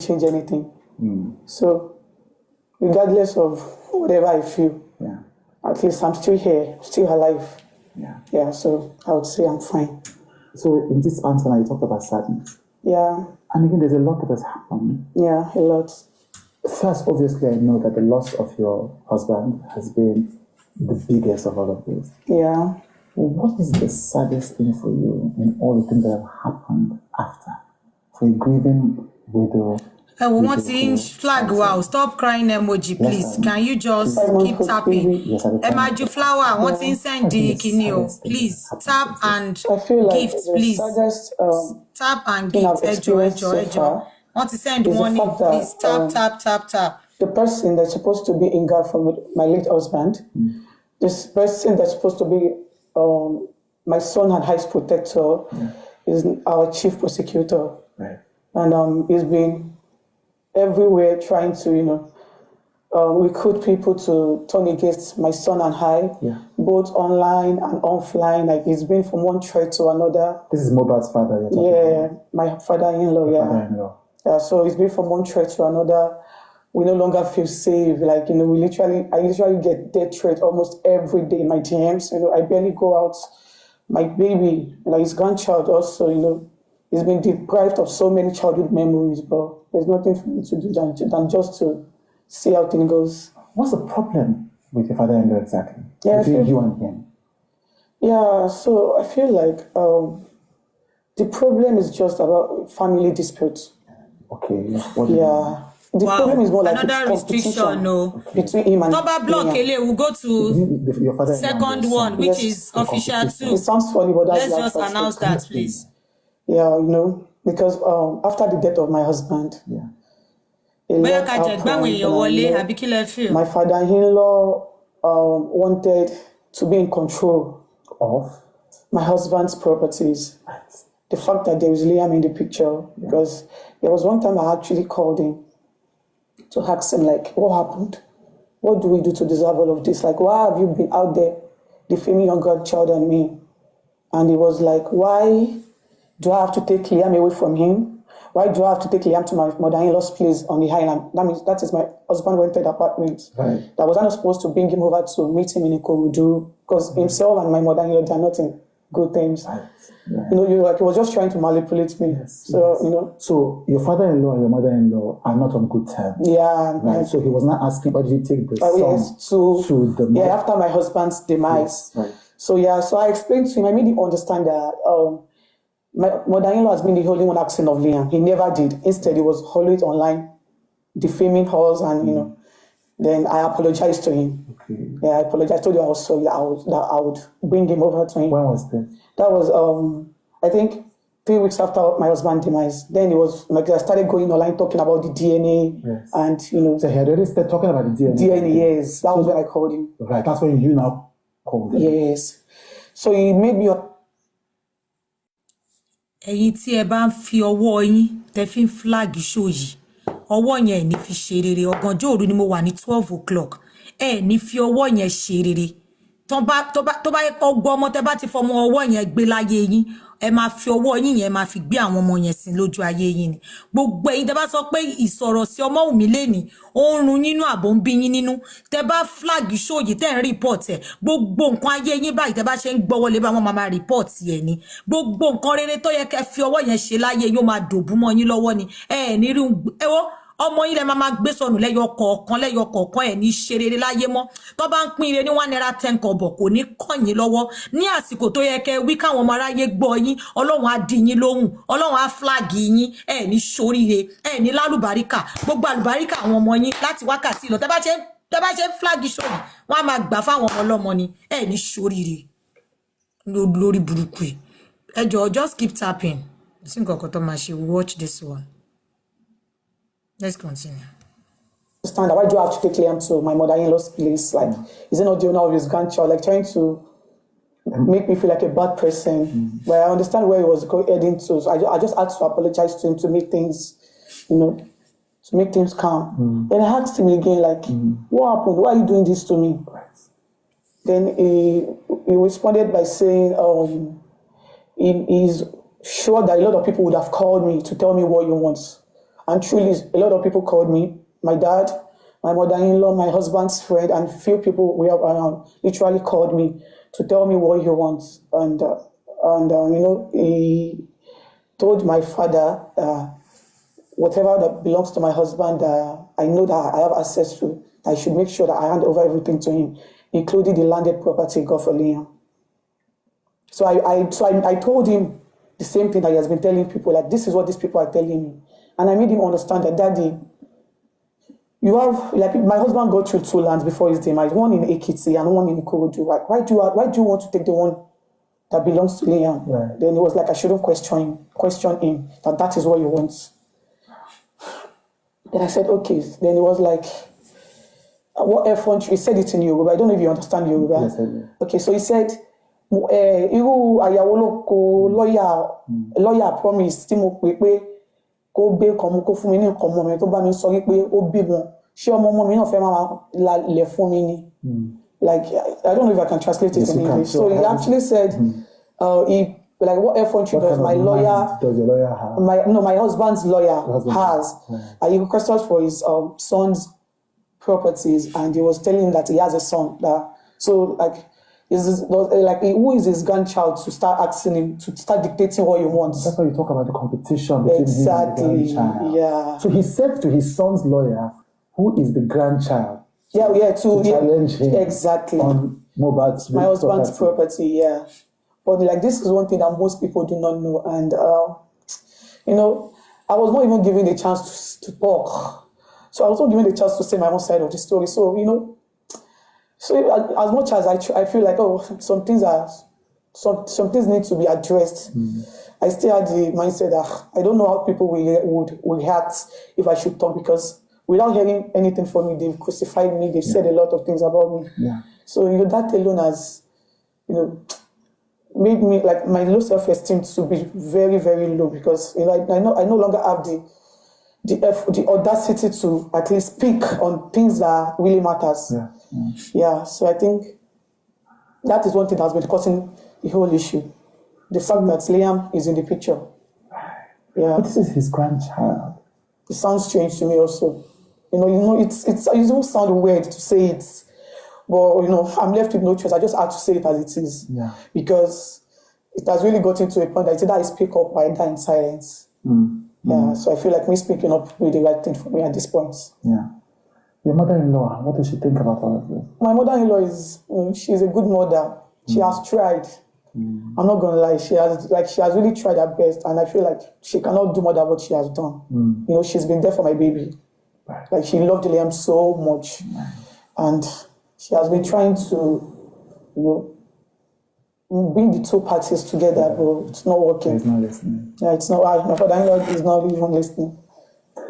change anything. So, regardless of whatever I feel, at least I'm still here, still alive. Yeah, so I would say I'm fine. So, in this answer, you talked about sadness. Yeah. And again, there's a lot that has happened. Yeah, a lot. First, obviously, I know that the loss of your husband has been the biggest of all of this. Yeah. What is the saddest thing for you in all the things that have happened after? For a grieving widow. I want to flag. Wow, stop crying emoji, please. Can you just keep tapping? Emoji flower, want to send the kineo. Please tap and gifts, please. Tap and gifts. Ejo. Want to send money, please. Tap. The person that's supposed to be in guard from my late husband, this person that's supposed to be my son and highest protector, is our chief prosecutor. Right. And he's been everywhere trying to, recruit people to turn against my son and I, both online and offline. Like, he's been from one threat to another. This is Mohbad's father you're talking about? My father-in-law, Yeah, so it's been from one threat to another. We no longer feel safe. Like, I literally get death threat almost every day in my DMs. I barely go out. My baby, his grandchild also, he's been deprived of so many childhood memories, but there's nothing for me to do than just to see how things goes. What's the problem with your father-in-law exactly? Between you and him? Yeah, so I feel like the problem is just about family disputes. Okay. The problem is more like another restriction, between him and block, we'll go to second one, which is official too. It sounds funny, but that's let's just announce that, please. Yeah, because after the death of my husband, my father-in-law wanted to be in control of my husband's properties. The fact that there is Liam in the picture, because there was one time I actually called him to ask him, like, what happened? What do we do to deserve all of this? Like, why have you been out there defaming your grandchild and me? And he was like, why do I have to take Liam away from him? Why do I have to take Liam to my mother-in-law's place on the highland? That is my husband rented apartment. Right. That was not supposed to bring him over to meet him in Ikorodu, because himself and my mother-in-law, they are not in good terms. Right. He was just trying to manipulate me. So your father-in-law and your mother-in-law are not on good terms. Yeah. Right. So he was not asking, why did you take the son to the mother? After my husband's demise. Yes. Right. So I explained to him, I made him understand that my mother-in-law has been the only one asking of Liam. He never did. Instead, he was always online defaming us, and then I apologized to him. Okay. Yeah, I apologized. I told you I was sorry that I would bring him over to him. When was this? That was I think 3 weeks after my husband's demise. Then it was like I started going online talking about the DNA, and So he had already started talking about the DNA. Yes, that was when I called him. Right, that's when you now called him. Yes. So he made me. Ẹ̀yin tí ẹ bá ń fi ọwọ́ yín tẹ́ fi ń flag show yìí, ọwọ́ yẹn ní fi ṣe rere. Ọ̀gànjọ́ òru ni mo wà ní 12 o'clock. Ní fi ọwọ́ yẹn ṣe rere. Tó bá ọgbọ́ ọmọ tẹ́ bá ti fọmọ ọwọ́ yẹn gbé láyé yín, ẹ máa fi ọwọ́ yín yẹn máa fi gbé àwọn ọmọ yẹn sin lójú ayé yín ni. Gbogbo ẹ̀yin tẹ́ bá sọ pé ìsọ̀rọ̀ sí ọmọ Wùmí lẹ́ni ó ń run yín nínú àbò ń bí yín nínú, tẹ́ bá flag show yìí tẹ́ ń report ẹ̀, gbogbo nǹkan ayé yín báyìí tẹ́ bá ṣe ń gbọ́wọ́ lé bá wọn máa report ẹ̀ ni. Gbogbo nǹkan rere tó yẹ kẹ́ fi ọwọ́ yẹn ṣe láyé yóò máa dòbú mọ́ yín lọ́wọ́ ni. Ní rí ọmọ yín lẹ máa gbé sọnù lẹ́yọ kọ̀ọ̀kan ẹ̀ ní ṣe rere láyé mọ́. Tó bá ń pín ire ní 1 naira 10 kobo kò ní kàn yín lọ́wọ́. Ní àsìkò tó yẹ kẹ́ wí káwọn ọmọ aráyé gbọ́ yín, Ọlọ́run á dí yín lóhùn, Ọlọ́run á flag yín, ní ṣoríire, ní lálùbáríkà. Gbogbo àlùbáríkà àwọn ọmọ yín láti wákàtí lọ. Tẹ́ bá ṣe flag show yìí, wọ́n á máa gbà fáwọn ọmọ ọlọ́mọ ni, ní ṣoríire. Lórí burúkú yìí. Ẹ jọ̀ọ́, just keep tapping. Sí nǹkan kan tó máa ṣe, watch this one. Let's continue. Understand that why do I have to take Liam to my mother-in-law's place? Like, is it not the owner of his grandchild? Like, trying to make me feel like a bad person. But I understand where he was heading to. So I just had to apologize to him to make things, to make things calm. Then I asked him again, like, what happened? Why are you doing this to me? Then he responded by saying, he's sure that a lot of people would have called me to tell me what he wants. And truly, a lot of people called me. My dad, my mother-in-law, my husband's friend, and few people we have around literally called me to tell me what he wants. And he told my father, whatever that belongs to my husband, I know that I have access to, I should make sure that I hand over everything to him, including the landed property God for Liam. So I told him the same thing that he has been telling people, like, this is what these people are telling me. And I made him understand that, Daddy, you have, like, my husband got through 2 lands before his demise, one in Ekiti and one in Ikorodu. Like, why do you want to take the one that belongs to Liam? Right. Then he was like, I shouldn't question him, that is what he wants. Then I said, okay. Then he was like, what effort? He said it in Yoruba. I don't know if you understand Yoruba. Yes, I do. Okay, so he said, irú àyàwó lawyer promise tí mo pè pé kó gbé nǹkan mú kó fún mi ní nǹkan mọ́ mi tó bá mi sọ wípé ó bímọ ṣé ọmọ mi náà fẹ́ máa lẹ̀ fún mi ni. Like, I don't know if I can translate it in English. So he actually said, like, what effort does my lawyer? Does your lawyer have? My husband's lawyer has. He requested for his son's properties, and he was telling him that he has a son. So who is his grandchild to start asking him to start dictating what he wants? That's why you talk about the competition between exactly. him and the grandchild. Yeah. So he said to his son's lawyer, who is the grandchild, to challenge him exactly on Mohbad's my husband's property. Yeah. But like, this is one thing that most people do not know, and I was not even given the chance to talk. So I was not given the chance to say my own side of the story. So as much as I feel like, some things need to be addressed, I still had the mindset that I don't know how people would react if I should talk, because without hearing anything from me, they've crucified me, they've said a lot of things about me. Yeah. So that alone has, made me, like, my low self-esteem to be very, very low, because I no longer have the audacity to at least speak on things that really matters. Yeah. So I think that is one thing that's been causing the whole issue. The fact that Liam is in the picture. Yeah. But this is his grandchild. It sounds strange to me also. It don't sound weird to say it. But, I'm left with no choice. I just have to say it as it is. Yeah. Because it has really gotten to a point that it's either I speak up or I die in silence. Yeah. So I feel like me speaking up will be the right thing for me at this point. Yeah. Your mother-in-law, what does she think about all of this? My mother-in-law is, she's a good mother. She has tried. I'm not going to lie. She has really tried her best. And I feel like she cannot do more than what she has done. She's been there for my baby. Right. Like, she loved Liam so much. And she has been trying to, bring the two parties together, but it's not working. He's not listening. Yeah, it's not. My father-in-law is not even listening.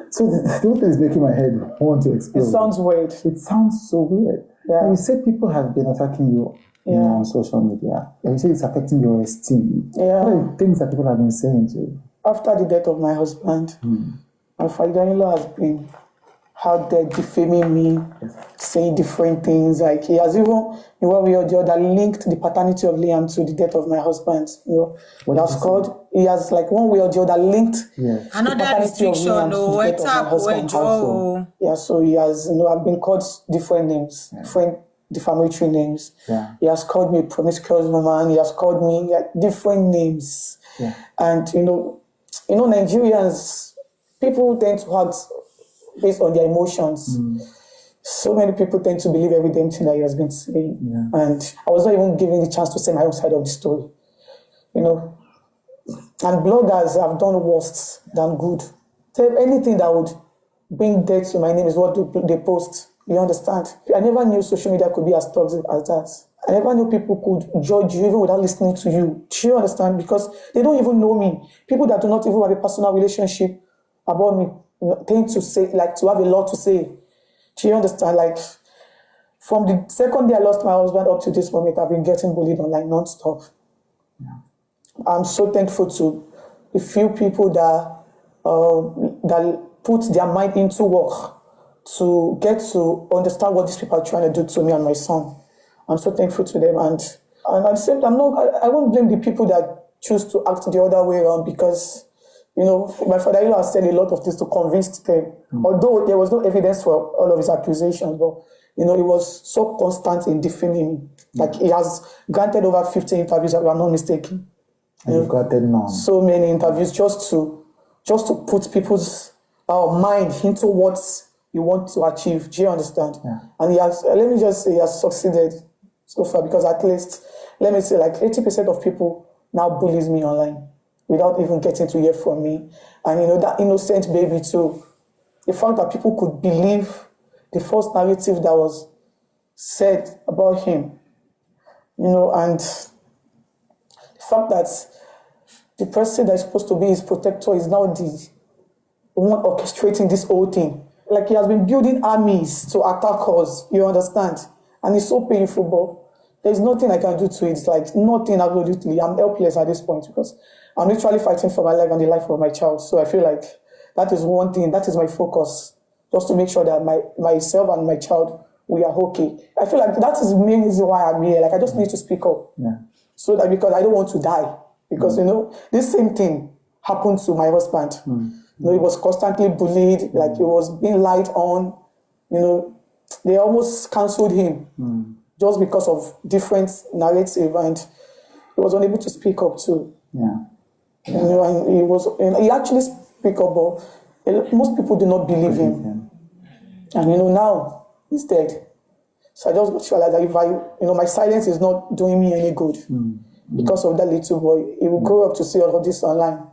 So the whole thing is making my head want to explode. It sounds weird. It sounds so weird. Yeah. And you said people have been attacking you on social media. And you say it's affecting your esteem. Yeah. What are the things that people have been saying to you? After the death of my husband, my father-in-law has been out there defaming me, saying different things. Like, he has even, in one way or the other, linked the paternity of Liam to the death of my husband. He has, like, one way or the other, linked another restriction. Yeah, so he has, I've been called different names, different defamatory names. Yeah. He has called me a promiscuous woman. He has called me, like, different names. Yeah. And Nigerians, people tend to act based on their emotions. So many people tend to believe every damn thing that he has been saying. Yeah. And I was not even given the chance to say my own side of the story. And bloggers have done worse than good. So anything that would bring death to my name is what they post. You understand? I never knew social media could be as toxic as that. I never knew people could judge you even without listening to you. Do you understand? Because they don't even know me. People that do not even have a personal relationship about me tend to say, like, to have a lot to say. Do you understand? Like, from the second day I lost my husband up to this moment, I've been getting bullied online non-stop. Yeah. I'm so thankful to the few people that put their mind into work to get to understand what these people are trying to do to me and my son. I'm so thankful to them. And at the same time, I won't blame the people that choose to act the other way around, because my father-in-law has said a lot of things to convince them. Although there was no evidence for all of his accusations, but he was so constant in defaming me. Like he has granted over 50 interviews, if I'm not mistaken. And you've got none. So many interviews just to put people's mind into what you want to achieve. Do you understand? Yeah. And he has, let me just say, he has succeeded so far, because at least, let me say, like 80% of people now bullies me online without even getting to hear from me. And that innocent baby too. The fact that people could believe the false narrative that was said about him, and the fact that the person that is supposed to be his protector is now the one orchestrating this whole thing. Like he has been building armies to attack us, you understand? And it's so painful, but there's nothing I can do to it. It's like nothing absolutely. I'm helpless at this point because I'm literally fighting for my life and the life of my child. So I feel like that is one thing, that is my focus, just to make sure that myself and my child, we are okay. I feel like that is the main reason why I'm here. Like I just need to speak up. Yeah. So that, because I don't want to die. Because, this same thing happened to my husband. He was constantly bullied, like he was being lied on. They almost cancelled him just because of different narrative, and he was unable to speak up too. Yeah. And he actually speak up, but most people do not believe him. And now he's dead. So I just realized that if my silence is not doing me any good. Because of that little boy, he would grow up to see all of this online,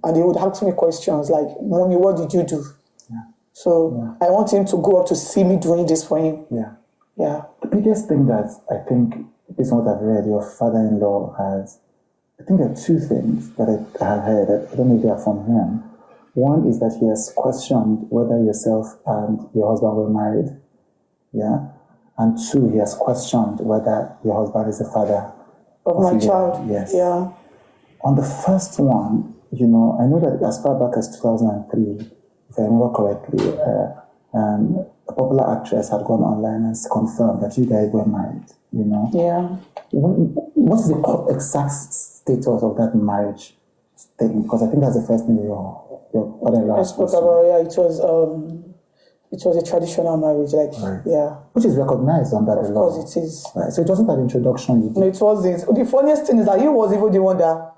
and he would ask me questions like, "Mommy, what did you do?" Yeah. So I want him to grow up to see me doing this for him. Yeah. Yeah. The biggest thing that I think, based on what I've read, your father-in-law has, I think there are two things that I have heard. I don't know if they are from him. One is that he has questioned whether yourself and your husband were married. Yeah. And two, he has questioned whether your husband is the father Of my child. Yes. Yeah. On the first one, I know that as far back as 2003, if I remember correctly, a popular actress had gone online and confirmed that you guys were married, Yeah. What's the exact status of that marriage thing? Because I think that's the first thing your father-in-law I spoke about, it was a traditional marriage, like, right. Yeah. Which is recognized under the law. Of course it is. Right. So it wasn't an introduction you did. No, it wasn't. The funniest thing is that he was even the one that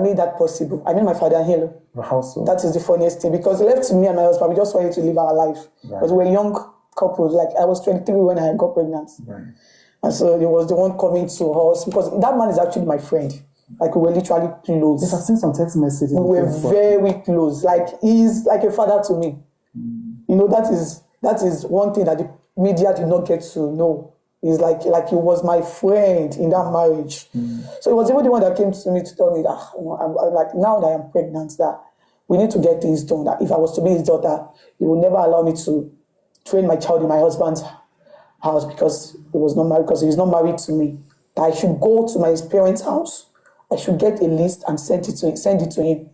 made that possible. I mean, my father-in-law. How so? That is the funniest thing, because left to me and my husband, we just wanted to live our life. Because we were young couples. Like I was 23 when I got pregnant. Right. And so he was the one coming to us, because that man is actually my friend. Like we were literally close. Yes, I've seen some text messages. We were very close. Like he's like a father to me. That is one thing that the media did not get to know. He's like he was my friend in that marriage. So he was even the one that came to me to tell me that I'm like, now that I'm pregnant, that we need to get things done. That if I was to be his daughter, he would never allow me to train my child in my husband's house because he was not married, because he's not married to me. That I should go to my parents' house. I should get a list and send it to him.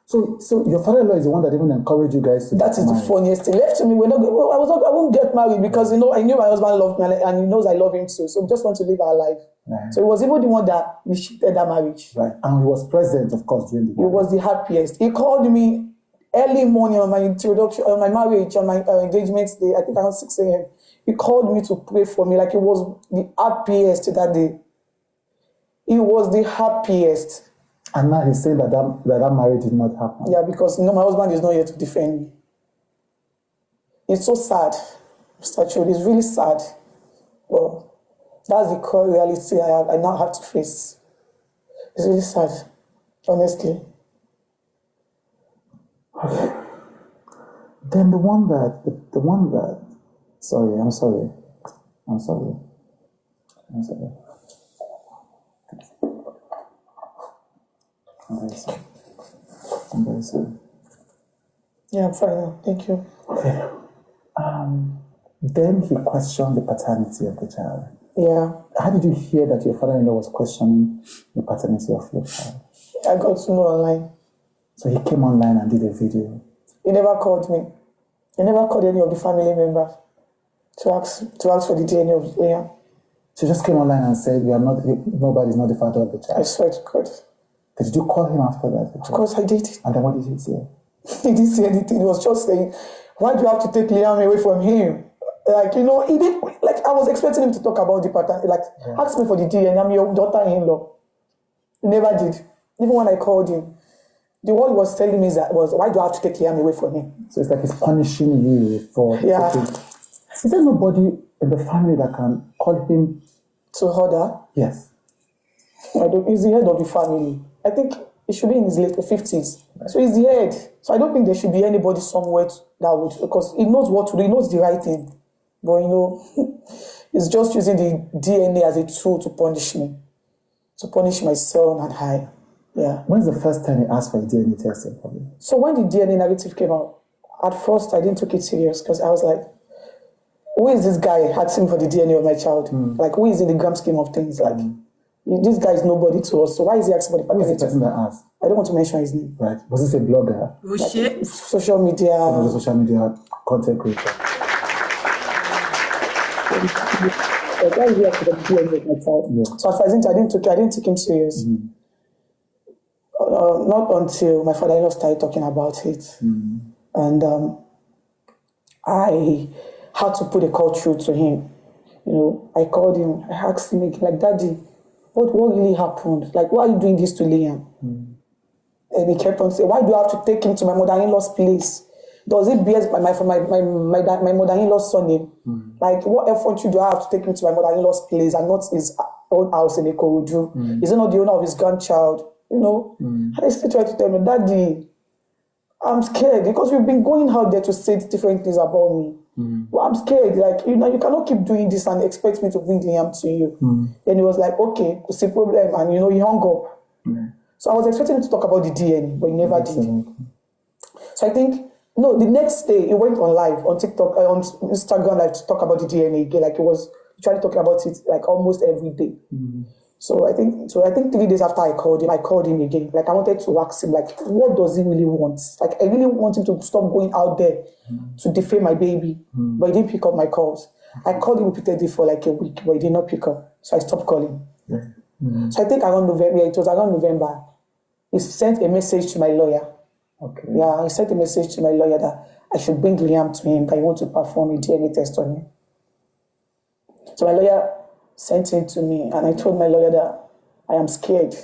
So your father-in-law is the one that even encouraged you guys to That get is married. the funniest thing. Left to me, I won't get married because I knew my husband loved me and he knows I love him too. So we just want to live our life. Right. So he was even the one that initiated that marriage. Right. And he was present, of course, during the He was the happiest. He called me early morning on my introduction, on my marriage, on my engagement day. I think around 6 a.m. He called me to pray for me. Like he was the happiest that day. He was the happiest. And now he's saying that marriage did not happen. Yeah, because my husband is not here to defend me. It's so sad, Mr. Chude. It's really sad. Well, that's the core reality I now have to face. It's really sad, honestly. Okay. Then the one that, sorry. I'm sorry. I'm very sorry. Yeah, I'm fine now. Thank you. Okay. Then he questioned the paternity of the child. Yeah. How did you hear that your father-in-law was questioning the paternity of your child? I got to know online. So he came online and did a video. He never called me. He never called any of the family members to ask for the DNA of Leah. So he just came online and said, nobody's not the father of the child. I swear to God. Did you call him after that? Of course I did. And then what did he say? He didn't say anything. He was just saying, why do you have to take Liam away from him? Like, he didn't, like, I was expecting him to talk about the pattern, like, ask me for the DNA, I'm your daughter-in-law. He never did. Even when I called him, the word he was telling me was, why do I have to take Liam away from him? So it's like he's punishing you for taking. Is there nobody in the family that can call him to order? Yes. He's the head of the family. I think he should be in his late 50s. Right. So he's the head. So I don't think there should be anybody somewhere that would, because he knows what to do, he knows the right thing. But he's just using the DNA as a tool to punish me. To punish my son and I. Yeah. When's the first time he asked for a DNA test? So when the DNA negative came out, at first I didn't take it serious because I was like, who is this guy asking for the DNA of my child? Like, who is in the grand scheme of things? Like, this guy is nobody to us. So why is he asking for the paternity? Who is the person that asked? I don't want to mention his name. Right. Was this a blogger? Oh, shit. Social media. Social media content creator. Why is he asking for the DNA of my child? Yeah. So at first I didn't take him serious. Not until my father-in-law started talking about it. And I had to put a call through to him. I called him, I asked him, like, Daddy, what really happened? Like, why are you doing this to Liam? And he kept on saying, why do I have to take him to my mother-in-law's place? Does it bear my mother-in-law's surname? Like, what effort do I have to take him to my mother-in-law's place and not his own house in Ikorodu? Is he not the owner of his grandchild? And I still try to tell me, Daddy, I'm scared because we've been going out there to say different things about me. But I'm scared. Like, you cannot keep doing this and expect me to bring Liam to you. Then he was like, okay, it's a problem. And, he hung up. So I was expecting him to talk about the DNA, but he never did. So I think, the next day he went on live on TikTok, on Instagram, like, to talk about the DNA again. Like, he was trying to talk about it like almost every day. So I think 3 days after I called him again. Like, I wanted to ask him, like, what does he really want? Like, I really want him to stop going out there to defame my baby. But he didn't pick up my calls. I called him repeatedly for like a week, but he did not pick up. So I stopped calling. So I think around November, it was around November, he sent a message to my lawyer. Okay. Yeah, he sent a message to my lawyer that I should bring Liam to him, that I want to perform a DNA test on him. So my lawyer sent him to me, and I told my lawyer that I am scared.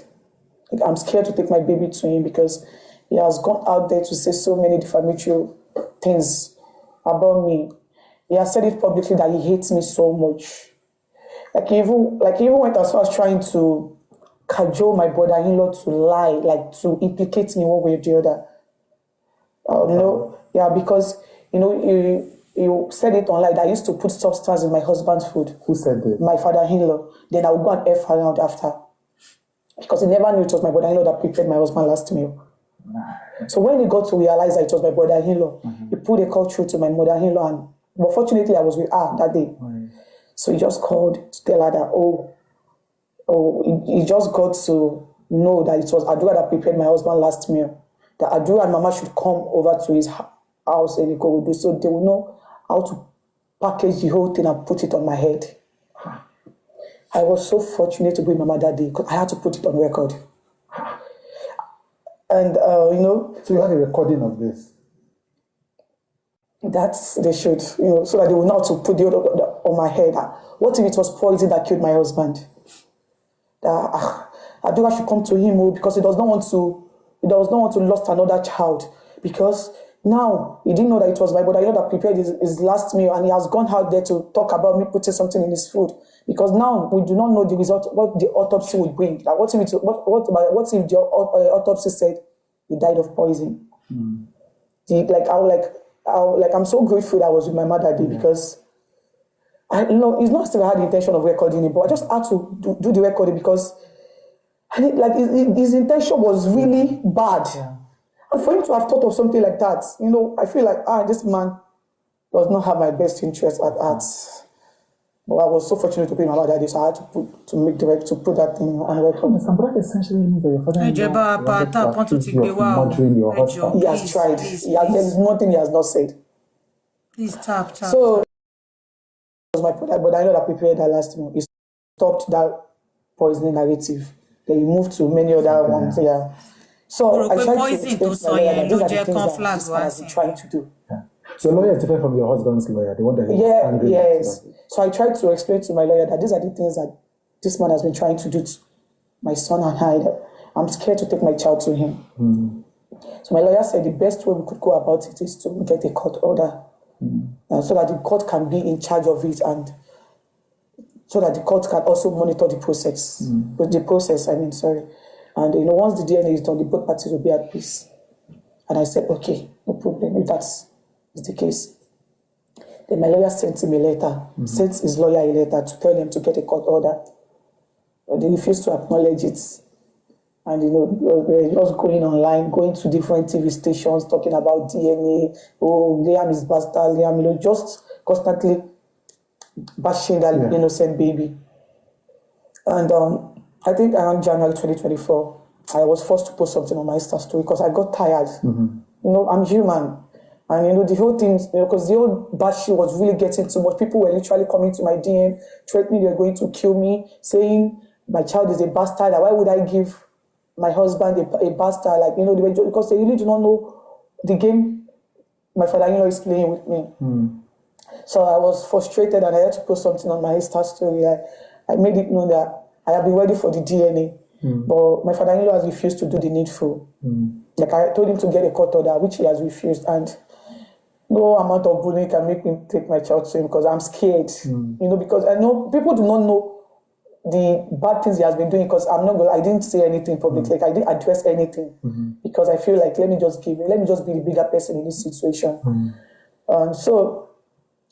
Like, I'm scared to take my baby to him because he has gone out there to say so many defamatory things about me. He has said it publicly that he hates me so much. Like, he even went as far as trying to cajole my brother-in-law to lie, like, to implicate me one way or the other. Because he said it online that I used to put substance in my husband's food. Who said this? My father-in-law. Then I would go and F around after. Because he never knew it was my brother-in-law that prepared my husband's last meal. So when he got to realize that it was my brother-in-law, he put a call through to my mother-in-law. But fortunately, I was with her that day. So he just called to tell her that, he just got to know that it was Adura that prepared my husband's last meal. That Adura and Mama should come over to his house in Ikorodu so they will know how to package the whole thing and put it on my head. I was so fortunate to be with Mama that day because I had to put it on record. And, So you had a recording of this? They should, so that they will know how to put the on my head. What if it was poison that killed my husband? Adura should come to him because he does not want to lose another child. Because now he didn't know that it was my brother that prepared his last meal, and he has gone out there to talk about me putting something in his food. Because now we do not know the result, what the autopsy would bring. Like, what if the autopsy said he died of poison? I'm so grateful that I was with my mother that day because it's not still I had the intention of recording it, but I just had to do the recording because his intention was really bad. Yeah. And for him to have thought of something like that, I feel like, this man does not have my best interest at heart. But I was so fortunate to be in my mother that day, so I had to put that thing on record. But that essentially means that your father murdering your husband. He has tried. There is nothing he has not said. Please tap. So it was my brother, but I know that prepared that last meal. He stopped that poisoning narrative. Then you move to many other ones. Yeah. So I tried to poison explain tó to sọ my lawyer yẹn that ló these are the jẹ́ things that conflag this wá man has sí been trying to do. Yeah. So your lawyer is different from your husband's lawyer, the one that he was Yeah, angry yes. with. So I tried to explain to my lawyer that these are the things that this man has been trying to do to my son and I. That I'm scared to take my child to him. So my lawyer said the best way we could go about it is to get a court order, so that the court can be in charge of it, and so that the court can also monitor the process. The process, I mean, sorry. And once the DNA is done, the both parties will be at peace. And I said, okay, no problem, if that's the case. Then my lawyer sent him a letter, sent his lawyer a letter to tell them to get a court order. But they refused to acknowledge it. And they were just going online, going to different TV stations, talking about DNA. Oh, Liam is bastard, Liam, just constantly bashing that innocent baby. And I think around January 2024, I was forced to post something on my Insta story because I got tired. I'm human. And the whole thing, because the whole bashing was really getting too much. People were literally coming to my DM, threatening they're going to kill me, saying my child is a bastard. Why would I give my husband a bastard? Because they really do not know the game my father-in-law is playing with me. So I was frustrated and I had to post something on my Insta story. I made it known that I have been ready for the DNA, but my father-in-law has refused to do the needful. Like I told him to get a court order, which he has refused, and no amount of bullying can make me take my child to him because I'm scared. Because I know people do not know the bad things he has been doing, because I didn't say anything publicly, like I didn't address anything, because I feel like let me just be the bigger person in this situation. So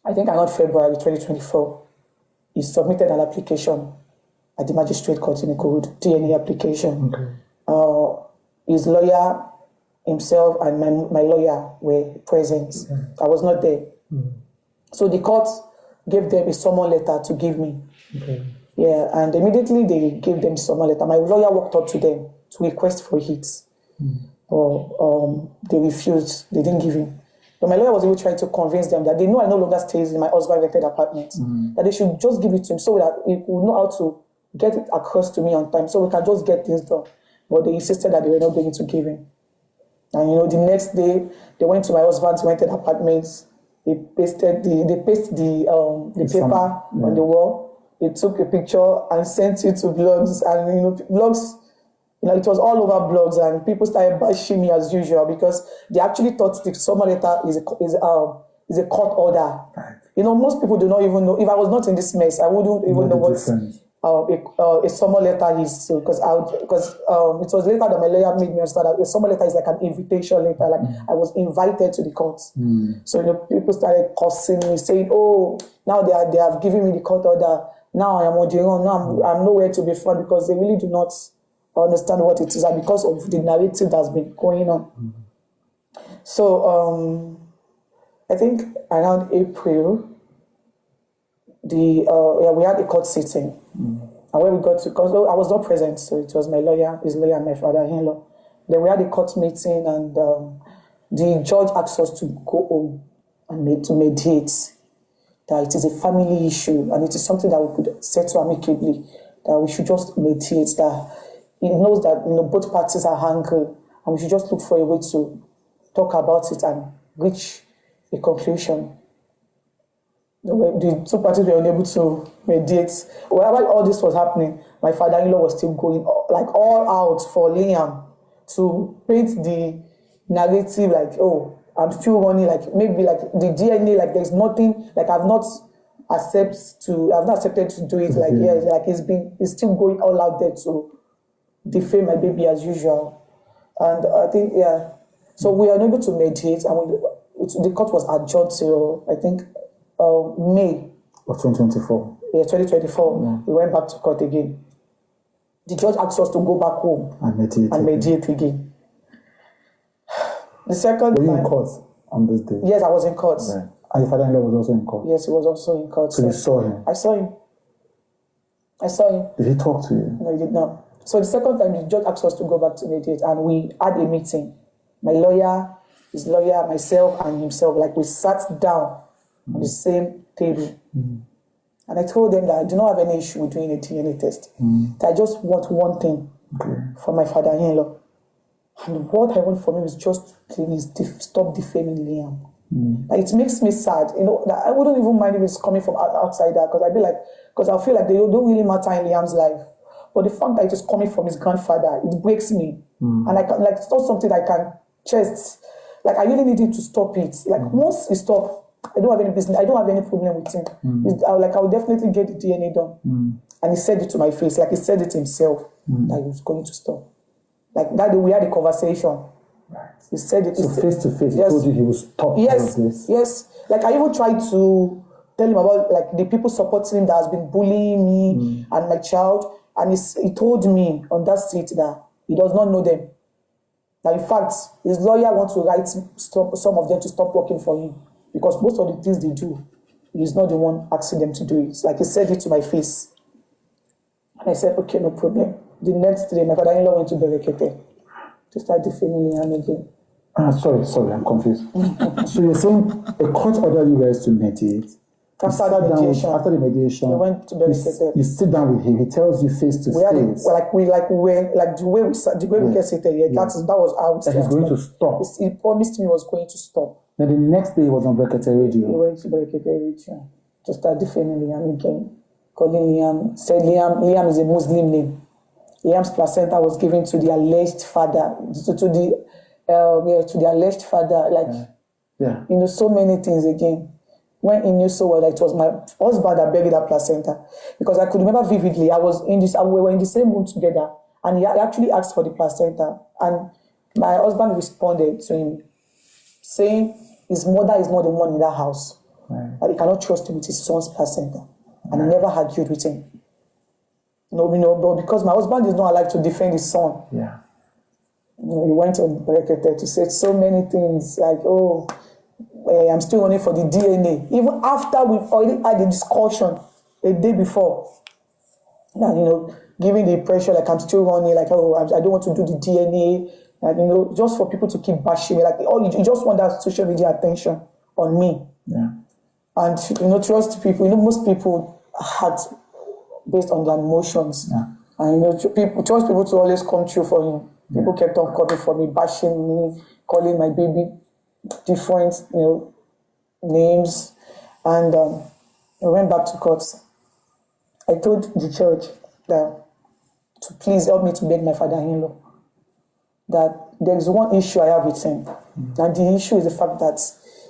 I think around February 2024, he submitted an application at the magistrate court in Ikorodu, DNA application. His lawyer himself and my lawyer were present. I was not there. So the court gave them a summon letter to give me. Yeah, and immediately they gave them the summon letter. My lawyer walked up to them to request for it. They refused. They didn't give him. But my lawyer was even trying to convince them that they know I no longer stays in my husband's rented apartment, that they should just give it to him so that he will know how to get it across to me on time, so we can just get things done. But they insisted that they were not going to give him. And the next day they went to my husband's rented apartment. They pasted the paper on the wall. They took a picture and sent it to blogs, and blogs. It was all over blogs, and people started bashing me as usual because they actually thought the summon letter is a court order. Most people do not even know. If I was not in this mess, I wouldn't even know what a summon letter is. Because it was later that my lawyer made me understand that a summon letter is like an invitation letter. Like I was invited to the court. So people started cursing me, saying, "Oh, now they have given me the court order. Now I am on the run. Now I'm nowhere to be found," because they really do not understand what it is, and because of the narrative that's been going on. So I think around April, we had a court sitting, and when we got to, because I was not present, so it was my lawyer, his lawyer, and my father-in-law. Then we had a court meeting, and the judge asked us to go home and to mediate. That it is a family issue, and it is something that we could settle amicably. That we should just mediate. That he knows that both parties are angry, and we should just look for a way to talk about it and reach a conclusion. The two parties were unable to mediate. While all this was happening, my father-in-law was still going all out for Liam to paint the narrative like, oh, I'm still running, like maybe like the DNA, like there's nothing, like I've not accepted to do it, like like he's still going all out there to defame my baby as usual. And I think so we are unable to mediate, and the court was adjourned till I think May of 2024. Yeah, 2024. We went back to court again. The judge asked us to go back home and mediate again. The second Were you in court on this day? Yes, I was in court. Right. And your father-in-law was also in court? Yes, he was also in court. So you saw him? I saw him. Did he talk to you? No, he did not. So the second time, the judge asked us to go back to mediate, and we had a meeting. My lawyer, his lawyer, myself, and himself, like we sat down on the same table. And I told them that I do not have any issue with doing a DNA test. That I just want one thing, from my father-in-law. And what I want from him is just please stop defaming Liam. Like, it makes me sad, that I wouldn't even mind if it's coming from outside that, because I'd be like, because I feel like they don't really matter in Liam's life. But the fact that it is coming from his grandfather, it breaks me. And I can, like, it's not something I can just, like, I really need him to stop it. Like, once he stop, I don't have any business, I don't have any problem with him. I will definitely get the DNA done. And he said it to my face, like he said it himself, that he was going to stop. Like that day we had a conversation. Right. He said it. So face to face, he told you he would stop all of this. Yes. Like I even tried to tell him about like the people supporting him that has been bullying me and my child. And he told me on that seat that he does not know them. That in fact, his lawyer wants to write some of them to stop working for him. Because most of the things they do, he's not the one asking them to do it. Like he said it to my face. And I said, okay, no problem. The next day, my father-in-law went to Berekete to start defaming him again. Sorry, I'm confused. So you're saying a court ordered you guys to mediate? After the mediation, we went to Berekete. You sit down with him. He tells you face to face. The way we get seated here. That was how we started. He's going to stop. He promised me he was going to stop. Then the next day he was on Berekete radio. He went to Berekete radio to start defaming Liam again. Calling Liam, said Liam is a Muslim name. Liam's placenta was given to the alleged father, to the alleged father, like, so many things again. When he knew so well that it was my husband that buried that placenta. Because I could remember vividly, we were in the same room together, and he actually asked for the placenta. And my husband responded to him, saying his mother is not the one in that house. Right. That he cannot trust him with his son's placenta. And he never argued with him. But because my husband is not alive to defend his son. Yeah. He went on Berekete to say so many things like, I'm still running for the DNA. Even after we've already had a discussion a day before. And, giving the impression like I'm still running, like, I don't want to do the DNA. And, just for people to keep bashing me. Like, you just want that social media attention on me. Yeah. And, trust people. Most people act based on their emotions. Yeah. And, trust people to always come true for him. People kept on coming for me, bashing me, calling my baby different, names. And I went back to court. I told the church that to please help me to beg my father-in-law that there is one issue I have with him. And the issue is the fact that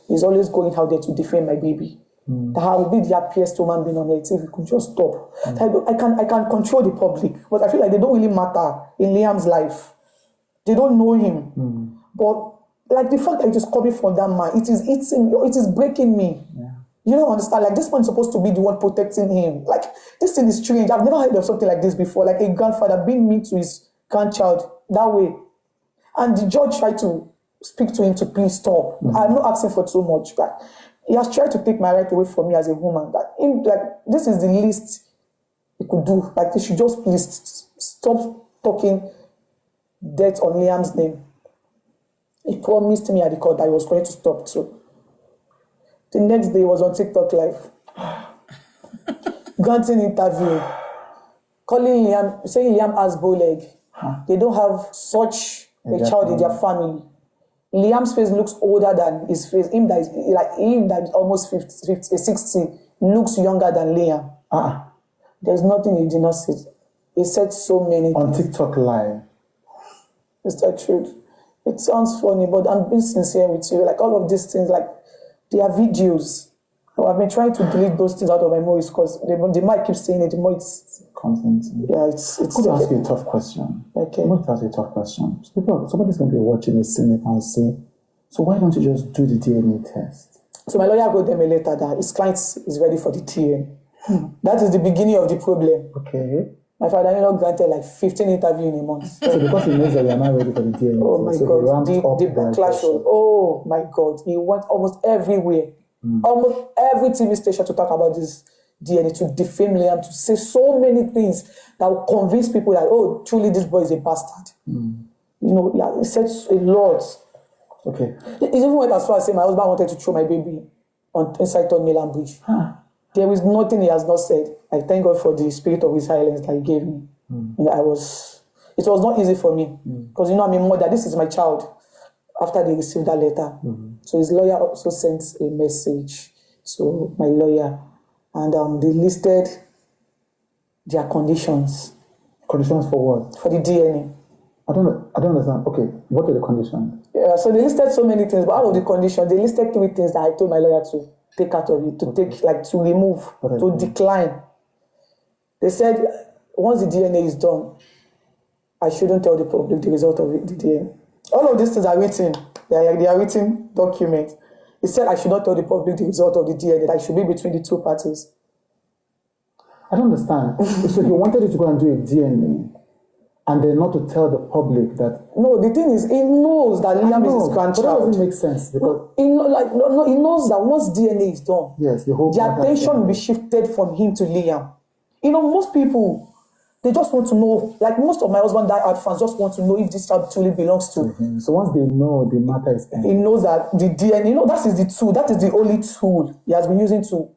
he's always going out there to defend my baby. That I will be the happiest woman being on earth if he could just stop. I can control the public, but I feel like they don't really matter in Liam's life. They don't know him. But like the fact that it is coming from that man, it is breaking me. Yeah. You don't understand? Like this man is supposed to be the one protecting him. Like this thing is strange. I've never heard of something like this before. Like a grandfather being mean to his grandchild that way. And the judge tried to speak to him to please stop. I'm not asking for too much, but he has tried to take my right away from me as a woman. This is the least he could do. Like he should just please stop talking death on Liam's name. He promised me at the court that he was going to stop too. The next day he was on TikTok live. Granting interview. Calling Liam, saying Liam has bow leg. They don't have such a child in their family. Liam's face looks older than his face. Him that is almost 60 looks younger than Liam. There's nothing he did not say. He said so many on things. TikTok live. Mr. Chude, it sounds funny, but I'm being sincere with you. Like all of these things, like they are videos. I've been trying to delete those things out of my memories because the might keep saying it, the more it's content. Yeah, it's. I'm going to ask you a tough question. Okay. I'm going to ask you a tough question. Somebody's going to be watching this and and say, so why don't you just do the DNA test? So my lawyer wrote them a letter that his client is ready for the DNA. That is the beginning of the problem. Okay. My father-in-law granted like 15 interviews in a month. So because he knows that you are not ready for the DNA oh my so God, the backlash. Oh my God, he went almost everywhere. Almost every TV station to talk about this DNA, to defame Liam, to say so many things that will convince people that, oh, truly this boy is a bastard. He said a lot. Okay. He even went as far as saying my husband wanted to throw my baby inside Thornmill and Bridge. There is nothing he has not said. I thank God for the spirit of his silence that he gave me. It was not easy for me because, I'm a mother. This is my child after they received that letter. So his lawyer also sent a message to my lawyer, and they listed their conditions. Conditions for what? For the DNA. I don't understand. Okay, what are the conditions? Yeah, so they listed so many things, but out of the conditions, they listed 3 things that I told my lawyer to take out of it, to remove, to decline. They said once the DNA is done, I shouldn't tell the public the result of the DNA. All of these things are written. They are written documents. He said I should not tell the public the result of the DNA, that it should be between the 2 parties. I don't understand. So he wanted you to go and do a DNA, and then not to tell the public that... No, the thing is, he knows that Liam is his grandchild. But that doesn't make sense, because... He knows that once DNA is done, yes, the attention will be shifted from him to Liam. Most people, they just want to know, like most of my husband diehard fans just want to know if this child truly belongs to him. So once they know, the matter is ended. He knows that the DNA, that is the tool, that is the only tool he has been using to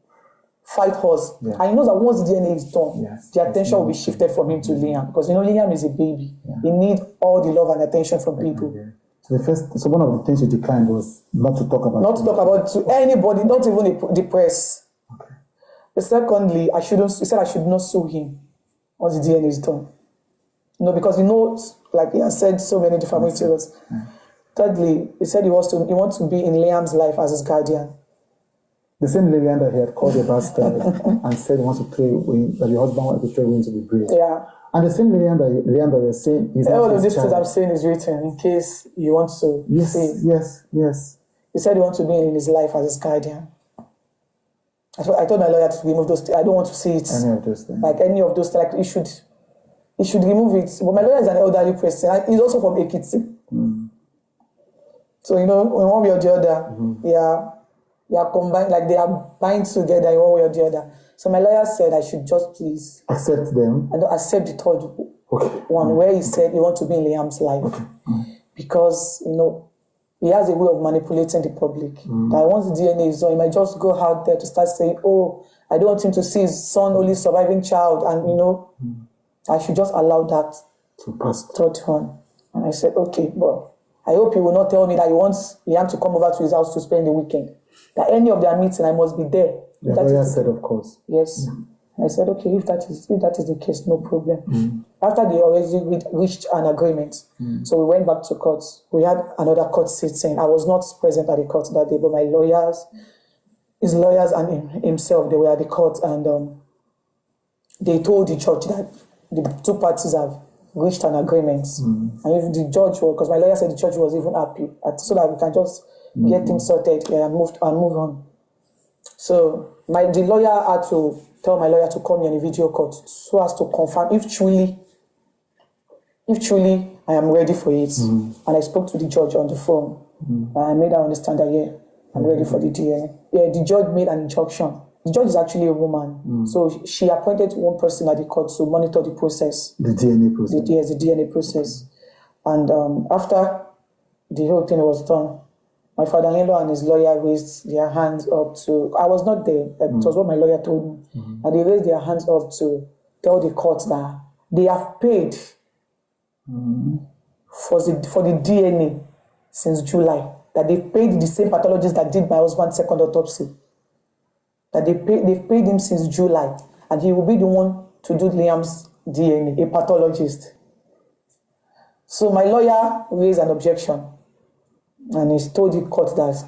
fight us. Yeah. And he knows that once the DNA is done, the attention will be shifted from him to Liam, because Liam is a baby. Yeah. He needs all the love and attention from people. Yeah. So one of the things you declined was not to talk about to anybody, not even the press. Okay. Secondly, he said I should not sue him once the DNA is done. Because he knows, like he has said so many defamatory words. Yeah. Thirdly, he said he wants to be in Liam's life as his guardian. The same Liam that he had called a bastard and said he wants to pray that your husband wants to pray to be brave. Yeah. And the same Liam that you're saying is all of these things I'm saying is written in case you want to see. Yes. He said he wants to be in his life as his guardian. I told my lawyer to remove those things. I don't want to see it. Any of those things. Like any of those things. Like he should remove it. But my lawyer is an elderly person. He's also from Ekiti. So, in one way or the other, they are combined, like they are bind together in one way or the other. So my lawyer said I should just please accept them. I don't accept the third one where he said he wants to be in Liam's life. Because, he has a way of manipulating the public. That once the DNA is done, he might just go out there to start saying, I don't want him to see his son, only surviving child. And, I should just allow that to pass third one. And I said, okay, but I hope he will not tell me that he wants Liam to come over to his house to spend the weekend. That any of their meeting, I must be there. The lawyer said, of course. Yes. I said, okay, if that is the case, no problem. After they already reached an agreement, so we went back to court. We had another court sitting. I was not present at the court that day, but my lawyers, his lawyers and himself, they were at the court, and they told the judge that the 2 parties have reached an agreement. And if the judge was, because my lawyer said the judge was even happy, so that we can just get things sorted and move on. So the lawyer had to tell my lawyer to call me on a video call so as to confirm if truly I am ready for it. And I spoke to the judge on the phone. And I made her understand that, I'm ready for the DNA. Yeah, the judge made an injunction. The judge is actually a woman. So she appointed one person at the court to monitor the process. The DNA process. The DNA process. And after the whole thing was done, my father-in-law and his lawyer raised their hands up to... I was not there. It was what my lawyer told me. And they raised their hands up to tell the court that they have paid for the DNA since July. That they paid the same pathologist that did my husband's second autopsy. That they've paid him since July. And he will be the one to do Liam's DNA, a pathologist. So my lawyer raised an objection. And he told the court that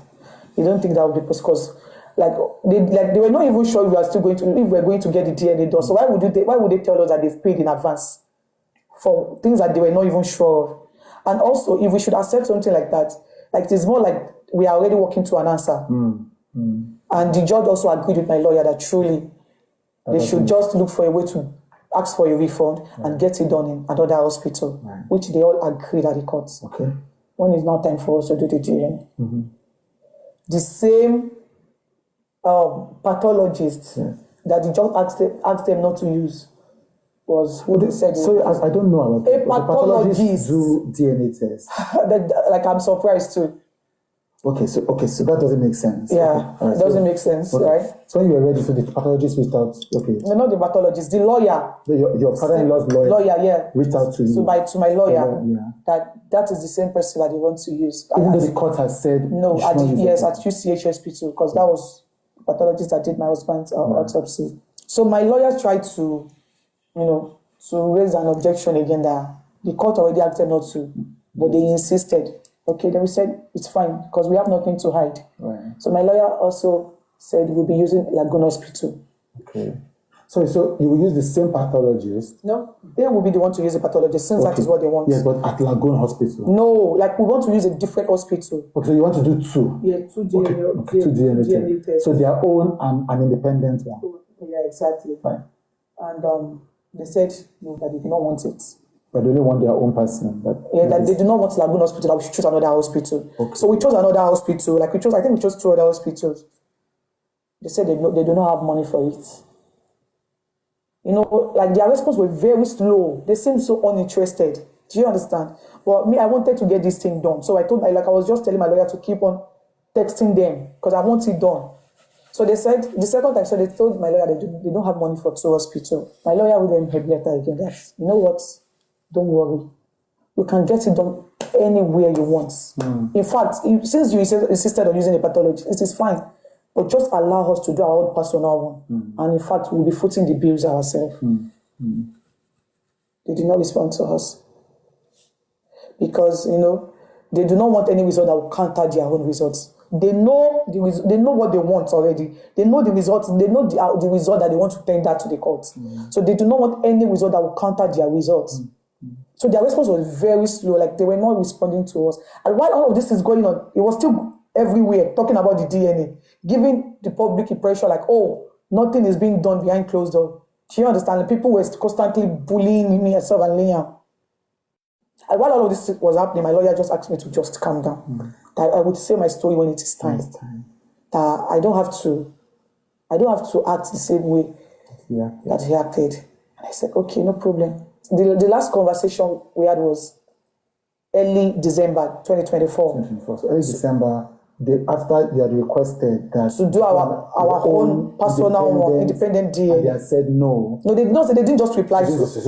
he don't think that would be possible, because they were not even sure if we're going to get the DNA done. So why would they tell us that they've paid in advance for things that they were not even sure of? And also, if we should accept something like that, it is more like we are already working to an answer. And the judge also agreed with my lawyer that truly they should just look for a way to ask for a refund and get it done in another hospital, which they all agreed at the court. Okay. When it's now time for us to do the DNA. The same pathologist that the judge asked them not to use was who they said. So I don't know about a pathologist do DNA tests. I'm surprised too. Okay, so that doesn't make sense. Yeah, okay. Right, it doesn't make sense, okay. right? So when you were ready, so the pathologist reached out. Okay. No, not the pathologist, the lawyer. Your father-in-law's lawyer. Lawyer, yeah. Reached out to you. To my lawyer. Yeah. That is the same person that they want to use. Even though the court has said no, at UCH Hospital, because that Yeah. was the pathologist that did my husband's autopsy. So my lawyer tried to, to raise an objection again that the court already acted not to, but they insisted. Okay, then we said it's fine because we have nothing to hide. Right. So my lawyer also said we'll be using Lagoon Hospital. Okay. So you will use the same pathologist? No, they will be the one to use the pathologist since that is what they want. Yes, but at Lagoon Hospital? No, like we want to use a different hospital. Okay, so you want to do two? Yeah, two DNA tests. So their own and an independent one? Yeah, exactly. Fine. And they said no, that they do not want it. But they only want their own person? That they do not want Lagoon Hospital, that we should choose another hospital. Okay. So we chose another hospital. I think we chose 2 other hospitals. They said they do not have money for it. Like their response were very slow. They seemed so uninterested. Do you understand? But me, I wanted to get this thing done. So I was just telling my lawyer to keep on texting them because I want it done. So they said, the second time, so they told my lawyer they don't have money for 2 hospitals. My lawyer would then head letter again that, you know what, don't worry. You can get it done anywhere you want. In fact, since you insisted on using a pathologist, it is fine. But just allow us to do our own personal one. And in fact, we'll be footing the bills ourselves. They did not respond to us. Because, they do not want any result that will counter their own results. They know what they want already. They know the results. They know the result that they want to tender to the court. So they do not want any result that will counter their results. So their response was very slow. Like they were not responding to us. And while all of this is going on, it was still everywhere talking about the DNA, giving the public impression like, oh, nothing is being done behind closed doors. Do you understand? People were constantly bullying me, myself, and Liam. And while all of this was happening, my lawyer just asked me to just calm down. That I would say my story when it is time. That I don't have to act the same way that he acted. And I said, okay, no problem. The last conversation we had was early December 2024. So early December, after you had requested that to do our own personal one, independent DNA. And they had said no. No, they didn't just reply to us. They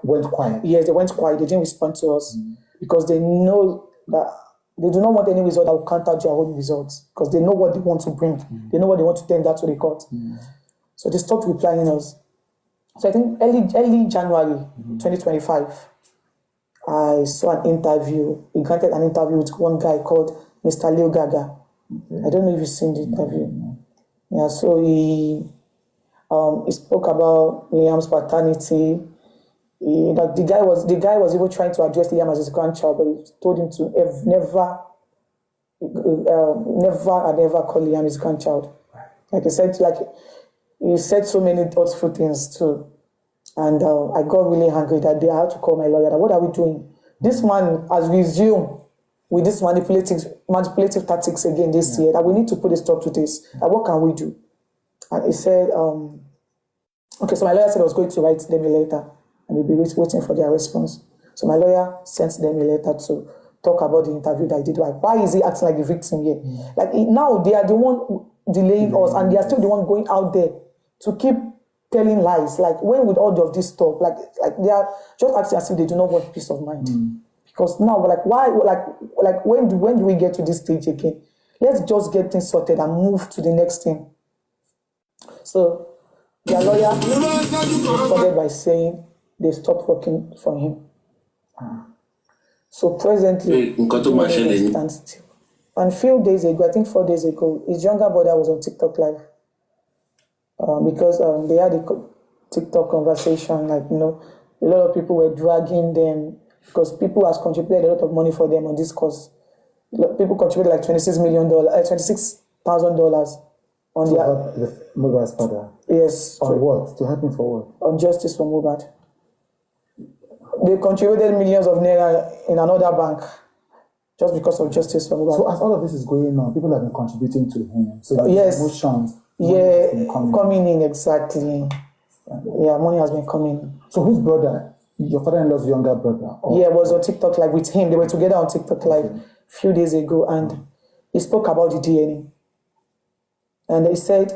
went quiet. Yes, they went quiet. They didn't respond to us because they know that they do not want any result that will counter their own results because they know what they want to bring. They know what they want to tender to the court. So they stopped replying us. So I think early January 2025, I saw an interview. We granted an interview with one guy called Mr. Leo Gaga. I don't know if you've seen the interview. Yeah, so he spoke about Liam's paternity. The guy was even trying to address Liam as his grandchild, but he told him to never call Liam his grandchild. He said so many thoughtful things too. And I got really angry that day. I had to call my lawyer. What are we doing? This man has resumed with this manipulative tactics again this year, that we need to put a stop to this. What can we do? And he said, okay, so my lawyer said I was going to write them a letter and we'll be waiting for their response. So my lawyer sent them a letter to talk about the interview that I did. Like, why is he acting like the victim here? Now they are the one delaying us and they are still the one going out there to keep telling lies. Like, when would all of this stop? Like they are just acting as if they do not want peace of mind. Because now, why? When do we get to this stage again? Let's just get things sorted and move to the next thing. So their lawyer responded by saying they stopped working for him. So presently, and a few days ago, I think 4 days ago, his younger brother was on TikTok live. Because they had a TikTok conversation, a lot of people were dragging them because people has contributed a lot of money for them on this cause. People contributed like $26,000 on the Mohbad's father. Yes. On what? To help him for what? On justice for Mohbad. They contributed millions of naira in another bank just because of justice for Mohbad. So as all of this is going on, people have been contributing to him. So yes. Emotions. Coming in, exactly. Yeah, money has been coming in. So whose brother? Your father-in-law's younger brother? Yeah, was on TikTok live with him. They were together on TikTok live a few days ago, and he spoke about the DNA. And he said,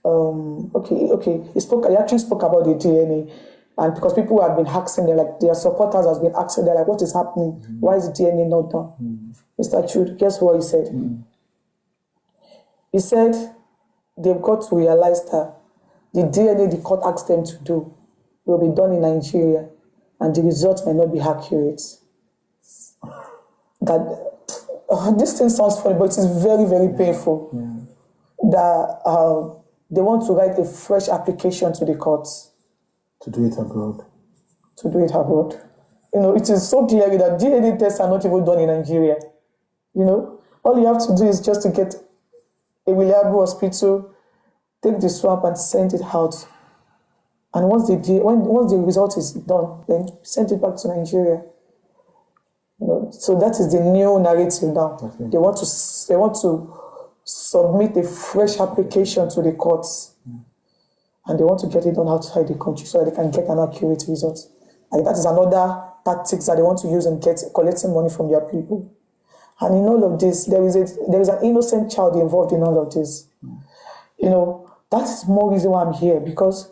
he actually spoke about the DNA. And because people have been asking them, like their supporters has been asking them, like, what is happening? Why is the DNA not done? Mr. Chude, guess what he said? He said they've got to realize that the DNA the court asked them to do will be done in Nigeria, and the results may not be accurate. That this thing sounds funny, but it is very, very painful. That they want to write a fresh application to the courts. To do it abroad. To do it abroad. You know, it is so clear that DNA tests are not even done in Nigeria. You know, all you have to do is just to get a reliable hospital, take the swab and send it out. And once the result is done, then send it back to Nigeria. You know, so that is the new narrative now. Okay. They want to submit a fresh application to the courts. And they want to get it done outside the country so that they can get an accurate result. Like that is another tactics that they want to use in collecting money from their people. And in all of this, there is an innocent child involved in all of this. You know, that is more reason why I'm here, because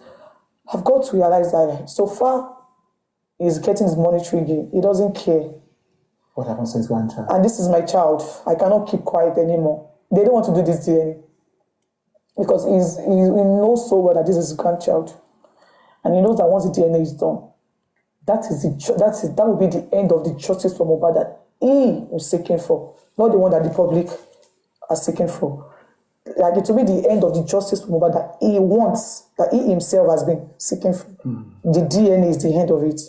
I've got to realize that so far he's getting his monetary gain. He doesn't care. What happens to his grandchild? And this is my child. I cannot keep quiet anymore. They don't want to do this DNA. Because he knows so well that this is his grandchild. And he knows that once the DNA is done, that will be the end of the justice for Mohbad that he was seeking for, not the one that the public are seeking for. Like it will be the end of the justice for Mohbad that he wants, that he himself has been seeking for. The DNA is the end of it.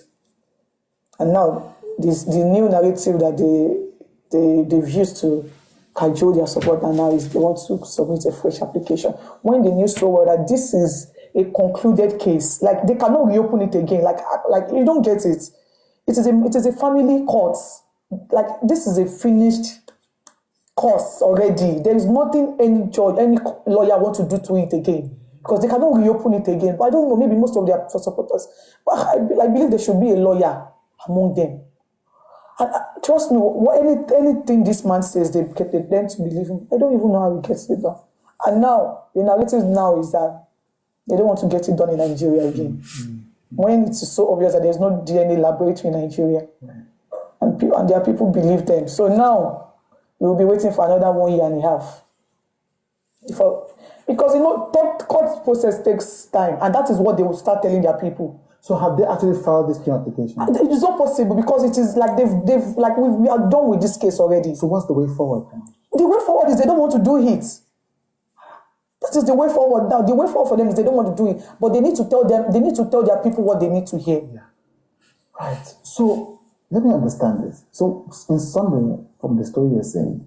And now, the new narrative that they've used to cajole their support, and now is they want to submit a fresh application. When they knew so well that this is a concluded case, like they cannot reopen it again. Like you don't get it. It is a family court. Like this is a finished course already. There is nothing any judge, any lawyer want to do to it again, because they cannot reopen it again. But I don't know, maybe most of their supporters, but I believe there should be a lawyer among them. And trust me, anything this man says, they tend to believe him. I don't even know how he gets it done. And now, the narrative now is that they don't want to get it done in Nigeria again. When it's so obvious that there's no DNA laboratory in Nigeria. And their people believe them. So now, we will be waiting for another 1 year and a half. Because, you know, court process takes time. And that is what they will start telling their people. So have they actually filed this application? It is not possible, because it is like we are done with this case already. So what's the way forward then? The way forward is they don't want to do it. That is the way forward now. The way forward for them is they don't want to do it. But they need to tell their people what they need to hear. Yeah. Right. So let me understand this. So in summary, from the story you're saying,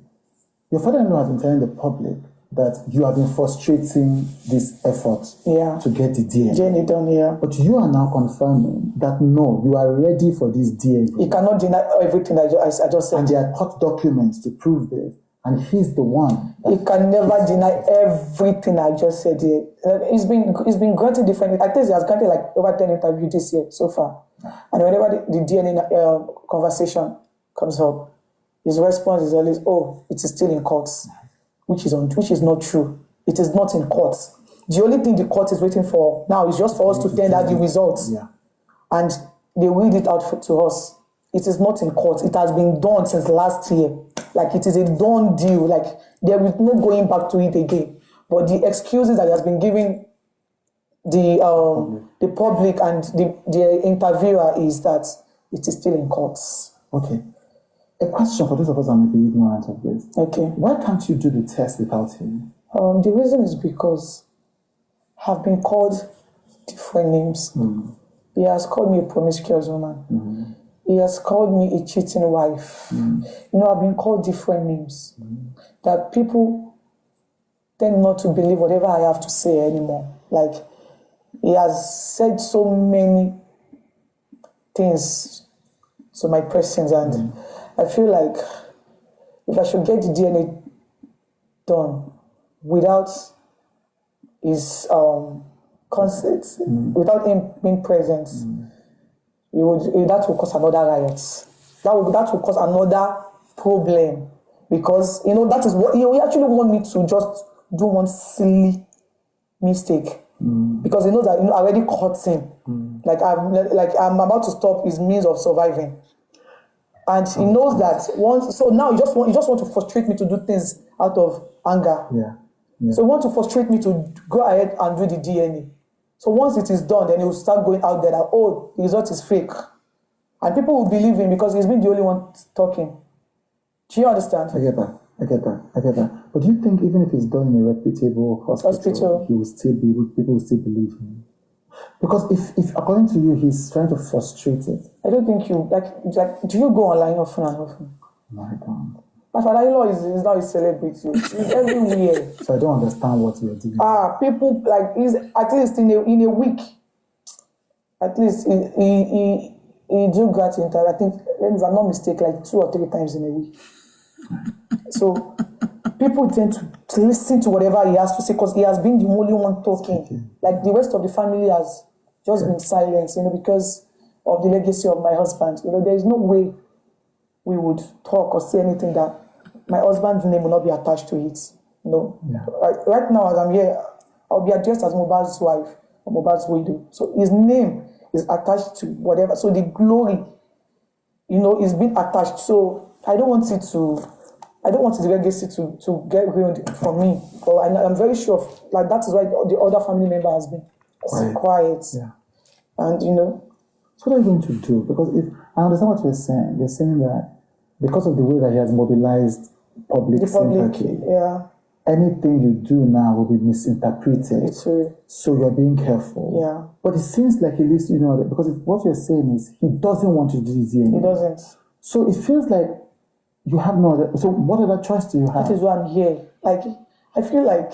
your father-in-law has been telling the public that you have been frustrating this effort to get the DNA done, But you are now confirming that no, you are ready for this DNA. He cannot deny everything I just said. And there are court documents to prove this. And he's the one. He can never deny everything I just said here. He's been granted different. I think he has granted like over 10 interviews this year so far. And whenever the DNA conversation comes up, his response is always, "Oh, it is still in courts." Which is not true. It is not in court. The only thing the court is waiting for now is just for us to tender the results. Yeah. And they read it out to us. It is not in court. It has been done since last year. Like it is a done deal. Like there is no going back to it again. But the excuses that he has been giving the public and the interviewer is that it is still in courts. Okay. A question for those of us that may be ignorant of this. Okay. Why can't you do the test without him? The reason is because I've been called different names. He has called me a promiscuous woman. He has called me a cheating wife. You know, I've been called different names. That people tend not to believe whatever I have to say anymore. Like, he has said so many things to my persons, and I feel like if I should get the DNA done without his consent, without him being present, that will cause another riot. That will cause another problem because that is what he actually want me to just do one silly mistake because he knows that I already caught him. I'm about to stop his means of surviving, and he knows that once. So now he just want to frustrate me to do things out of anger. Yeah. So he want to frustrate me to go ahead and do the DNA. So once it is done, then he will start going out there that the result is fake, and people will believe him because he's been the only one talking. Do you understand? I get that. But do you think even if it's done in a reputable hospital, he will still be able, people will still believe him? Because if according to you, he's trying to frustrate it. I don't think you like. Do you go online often and often? No, I don't. My father-in-law is not a celebrity. He's everywhere. So I don't understand what you're doing. People he's at least in a week. At least he do great interview. I think if I'm not mistaken, like 2 or 3 times in a week. So people tend to listen to whatever he has to say because he has been the only one talking. Okay. Like the rest of the family has just been silent, because of the legacy of my husband. There is no way we would talk or say anything that my husband's name will not be attached to it. Yeah. Right now, as I'm here, I'll be addressed as Mohbad's wife or Mohbad's widow. So his name is attached to whatever. So the glory, is being attached. So I don't want his legacy to get ruined from me. So I'm very sure that is why the other family member has been quiet. Yeah. And So what are you going to do? Because if I understand what you're saying that because of the way that he has mobilized public sympathy, anything you do now will be misinterpreted. So you're being careful. Yeah. But it seems like he leaves because what you're saying is he doesn't want to do this DNA. He doesn't. So it feels like you have no other. So what other choice do you have? That is why I'm here. I feel like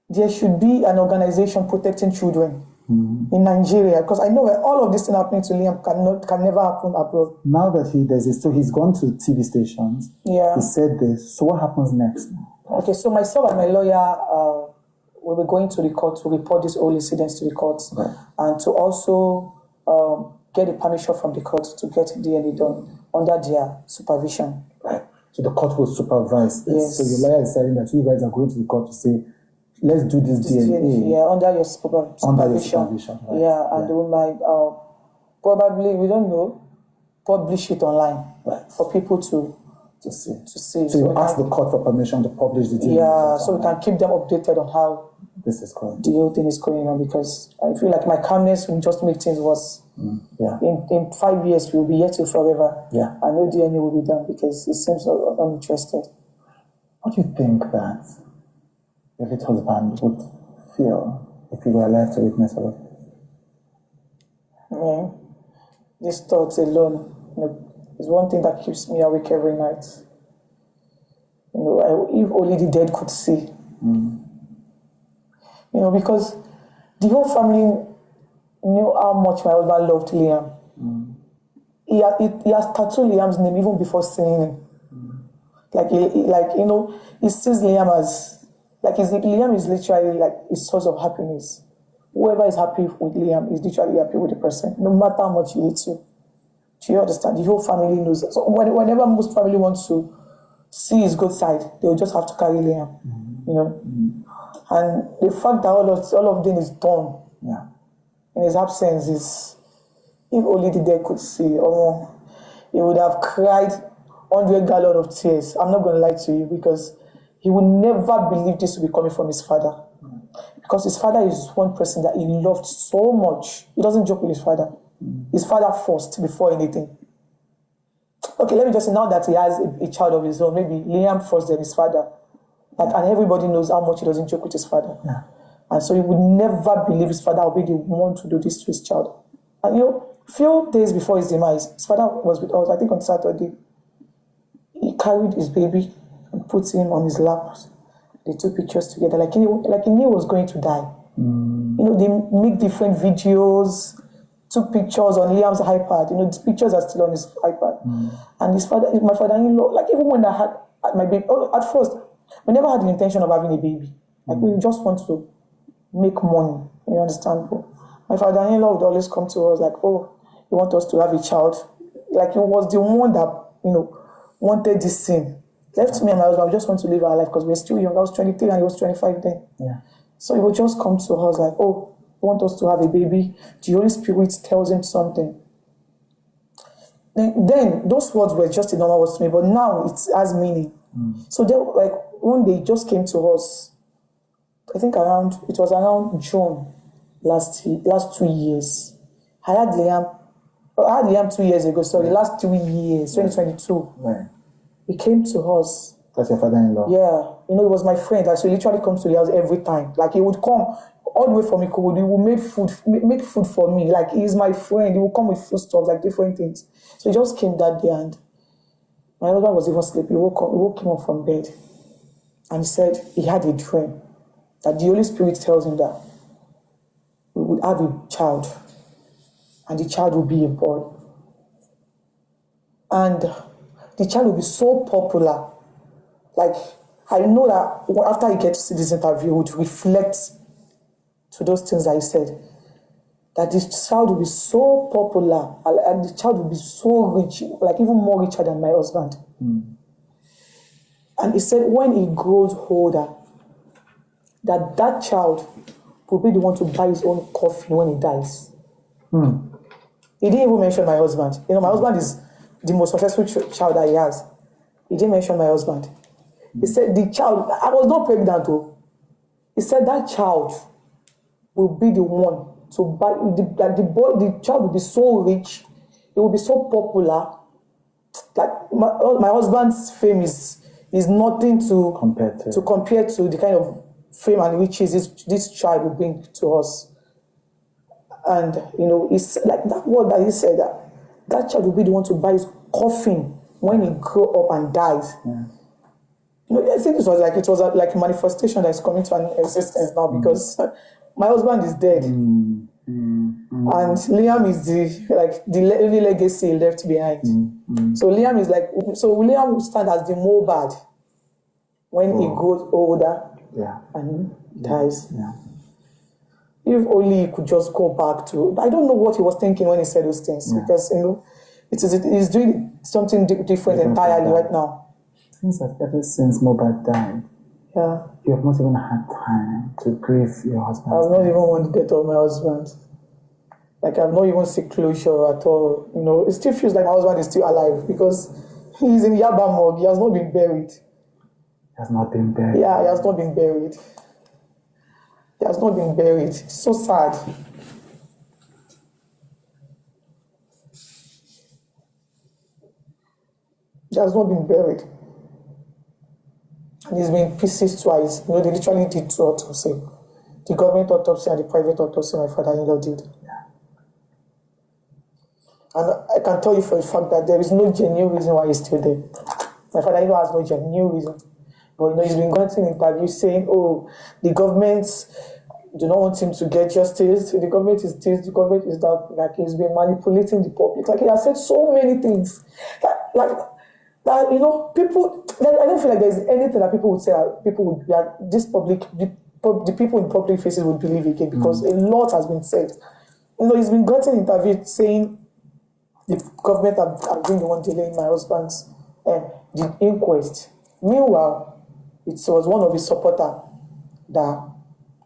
there should be an organization protecting children in Nigeria, because I know that all of this thing happening to Liam can never happen abroad. Now that he's gone to TV stations. Yeah. He said this. So what happens next? Okay, so myself and my lawyer will be going to the court to report this whole incident to the court, and to also get the permission from the court to get DNA done under their supervision. Right. So the court will supervise this. Yes. So your lawyer is saying that you guys are going to the court to say, let's do this DNA. Yeah, under your supervision. Under your supervision, right. Yeah, and we might probably, we don't know, publish it online for people to see. So you ask the court for permission to publish the DNA. Yeah, so we can keep them updated on how this is going. The whole thing is going on, because I feel like my calmness will just make things worse. In 5 years, we'll be here till forever. Yeah. I know DNA will be done because it seems uninterested. What do you think that your late husband would feel if he were alive to witness all of this? Yeah. These thoughts alone, is one thing that keeps me awake every night. If only the dead could see. Because the whole family knew how much my husband loved Liam. He has tattooed Liam's name even before seeing him. He sees Liam as, Liam is literally like his source of happiness. Whoever is happy with Liam is literally happy with the person, no matter how much he hates you. Do you understand? The whole family knows that. So whenever most family wants to see his good side, they will just have to carry Liam. And the fact that all of them is done in his absence is, if only the dead could see, he would have cried 100 gallons of tears. I'm not going to lie to you, because he would never believe this would be coming from his father. Because his father is one person that he loved so much. He doesn't joke with his father. His father first before anything. Okay, let me just say, now that he has a child of his own, maybe Liam first, then his father. And everybody knows how much he doesn't joke with his father. Yeah. And so he would never believe his father would be the one to do this to his child. And few days before his demise, his father was with us, I think on Saturday. He carried his baby and put him on his lap. They took pictures together, like he knew he was going to die. They make different videos, took pictures on Liam's iPad. These pictures are still on his iPad. And my father-in-law, even when I had my baby, at first, we never had the intention of having a baby. We just want to make money. You understand? But my father-in-law would always come to us you want us to have a child. He was the one that, wanted this thing. Left me and my husband, we just want to live our life because we're still young. I was 23 and he was 25 then. Yeah. So he would just come to us like, oh, we want us to have a baby. The Holy Spirit tells him something. Then those words were just a normal words to me, but now it has meaning. So they, like one day, it just came to us. I think it was around June last 2 years. I had Liam 2 years ago. Sorry, last 3 years, 2022. Right. He came to us. That's your father-in-law. Yeah, he was my friend. Like, so he literally comes to the house every time. Like, he would come all the way from Ikowodu. He would make food for me. Like, he's my friend. He would come with foodstuffs, like different things. So he just came that day, and my husband was even sleeping. He woke him up from bed, and he said he had a dream that the Holy Spirit tells him that we would have a child, and the child will be a boy, and the child will be so popular. Like, I know that after he gets to see this interview, he would reflect to those things that he said. That this child will be so popular, and the child will be so rich, like even more richer than my husband. And he said when he grows older, that child will be the one to buy his own coffin when he dies. He didn't even mention my husband. My husband is the most successful child that he has. He didn't mention my husband. He said the child, I was not pregnant though. He said that child will be the one to buy, the child will be so rich, it will be so popular. Like my husband's fame is nothing to compare to the kind of fame and riches this child will bring to us. And it's like that word that he said, that child will be the one to buy his coffin when he grow up and dies. Yeah. I think it was like a manifestation that is coming to an existence now because my husband is dead. And Liam is the only legacy left behind. So Liam Liam will stand as the Mohbad when he grows older and dies. Yeah. If only he could just go back to, I don't know what he was thinking when he said those things because he's doing something different entirely right now. Seems that ever since Mohbad died, you have not even had time to grieve your husband. I've not even won the death of my husband. Like, I've not even seen closure at all. It still feels like my husband is still alive because he's in Yaba morgue. He has not been buried. He has not been buried? Yeah, he has not been buried. He has not been buried. It's so sad. He has not been buried. And he's been in pieces twice. They literally did 2 autopsies. The government autopsy and the private autopsy my father-in-law did. And I can tell you for a fact that there is no genuine reason why he's still there. My father-in-law has no genuine reason. But he's been granting interviews saying, the government do not want him to get justice. The government is this, the government is that. Like, he's been manipulating the public. Like, he has said so many things. People, I don't feel like there's anything that people would say the people in public faces would believe again because a lot has been said. He's been gotten interviewed saying the government are doing the one delaying my husband's the inquest. Meanwhile, it was one of his supporters that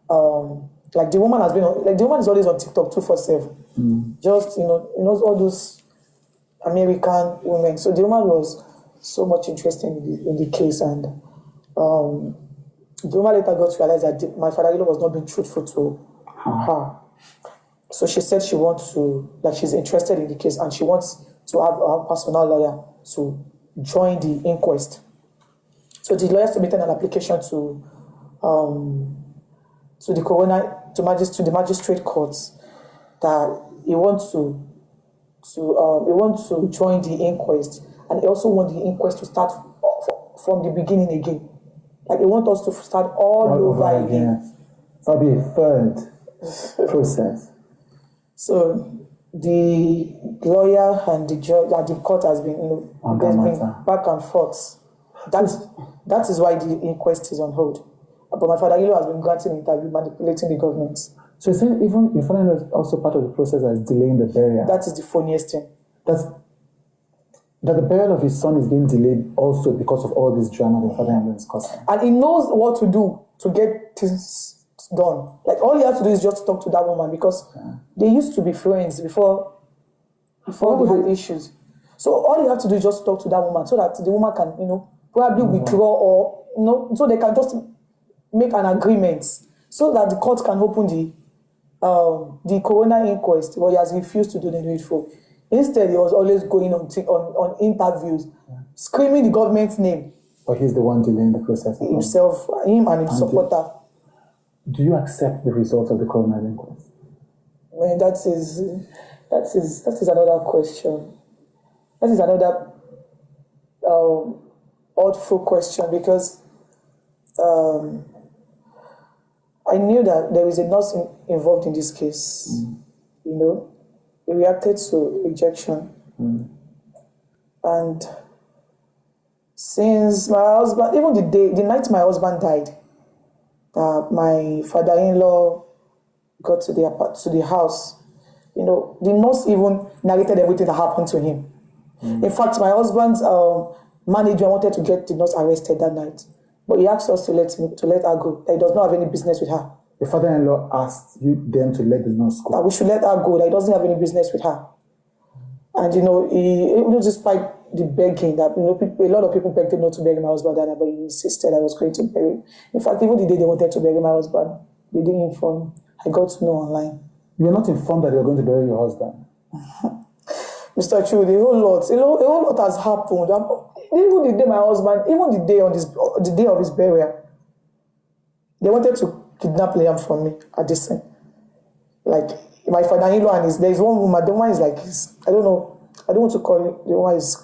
the woman has been the woman is always on TikTok 247. Just all those American women. So the woman was so much interested in the case, and the woman later got to realize that my father-in-law was not being truthful to her. So she said she wants to, she's interested in the case, and she wants to have a personal lawyer to join the inquest. So the lawyer submitted an application to the magistrate courts that he wants to join the inquest, and he also wants the inquest to start from the beginning again. Like, he wants us to start all over again. That'll be a third process. So the lawyer and the judge and the court has been, there's been back and forth. That is why the inquest is on hold. But my father-in-law has been granting interview, manipulating the government. So you saying even your father-in-law is also part of the process as delaying the burial? That is the funniest thing. That the burial of his son is being delayed also because of all this drama the father-in-law is causing. And he knows what to do to get things done. Like, all he has to do is just talk to that woman, because they used to be friends before they had issues. So all you have to do is just talk to that woman, so that the woman can, probably withdraw, or, so they can just make an agreement, so that the court can open the coroner inquest. But he has refused to do the needful. Instead, he was always going on interviews, screaming the government's name. But he's the one delaying the process. Himself, him and his supporter. Do you accept the results of the coroner inquest? Man, that is another question. That is another thoughtful question, because I knew that there is a nurse involved in this case. He reacted to rejection. And since my husband, even the night my husband died, my father-in-law got to the house. The nurse even narrated everything that happened to him. In fact, my husband's manager wanted to get the nurse arrested that night, but he asked us to let her go. That he does not have any business with her. The father-in-law asked them to let the nurse go. That we should let her go. That he doesn't have any business with her. And he despite the begging that a lot of people begged him not to bury my husband, but he insisted I was going to bury him. In fact, even the day they wanted to bury my husband, they didn't inform. I got to know online. You were not informed that you were going to bury your husband. Mr. Chude, a whole lot has happened. Even the day my husband, even the day of his burial, they wanted to kidnap Liam from me at this time. Like, my father-in-law and there is one woman. The one is like, I don't know. I don't want to call it. The one is,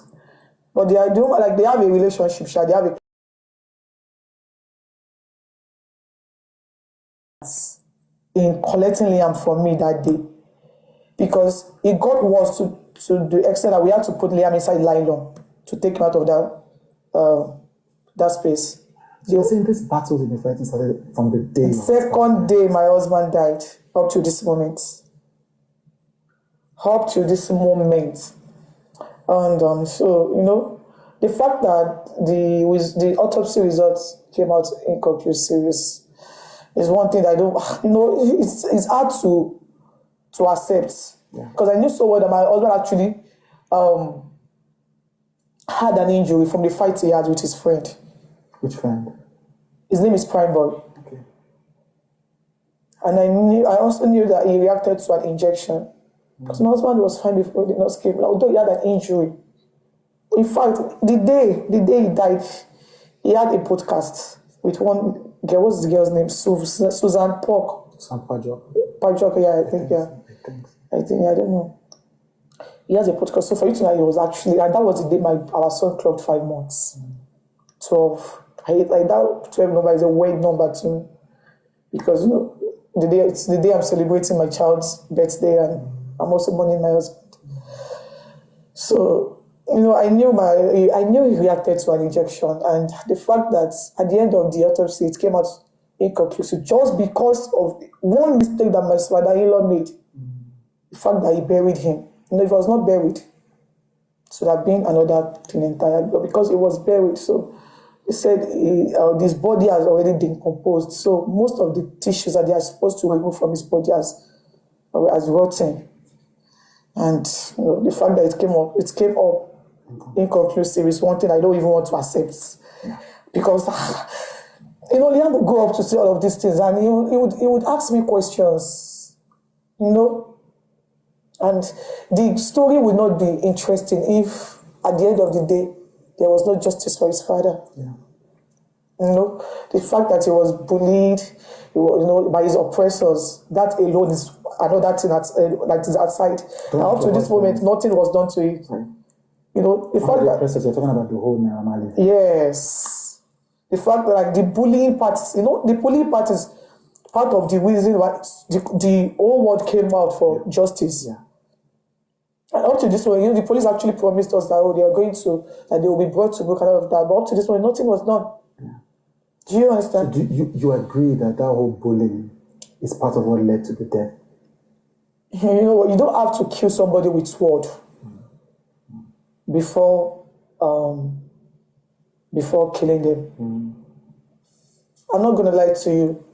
but they have a relationship. They have a in collecting Liam from me that day, because it got worse to the extent that we had to put Liam inside nylon to take him out of that space. So you're saying this battle in the fighting started from the day? The second day my husband died, up to this moment. And so, the fact that the autopsy results came out inconclusive is one thing that I don't, it's hard to accept. Because I knew so well that my husband actually had an injury from the fight he had with his friend. Which friend? His name is Prime Boy. Okay. And I also knew that he reacted to an injection. Because my husband was fine before the nurse came, although he had an injury. In fact, the day he died, he had a podcast with one girl. What's the girl's name? Susan Pork. Susan Pajok. Pajok, yeah, I think. I don't know. He has a podcast. So for you to know, he was actually, and that was the day our son clocked 5 months. 12. That 12 number is a weird number to me. Because, it's the day I'm celebrating my child's birthday, and I'm also mourning my husband. So, I knew he reacted to an injection, and the fact that at the end of the autopsy it came out inconclusive just because of one mistake that my father-in-law made. The fact that he buried him. If he was not buried, it would have been another thing entirely. But because he was buried, so he said his body has already decomposed. So most of the tissues that they are supposed to remove from his body as rotten. And the fact that it came up inconclusive is one thing I don't even want to accept. Because Liam would go up to see all of these things, and he would ask me questions, and the story would not be interesting if at the end of the day there was no justice for his father. The fact that he was bullied, by his oppressors, that alone is another thing that is outside. And up to this moment, nothing was done to it. The fact that oppressors, you're talking about the whole Naira. Yes, the fact that the bullying part, the bullying part is part of the reason why the whole world came out for justice. And up to this point, the police actually promised us that they will be brought to book and all of that. But up to this point, nothing was done. Do you understand? So you agree that whole bullying is part of what led to the death? You don't have to kill somebody with sword. before killing them. I'm not going to lie to you.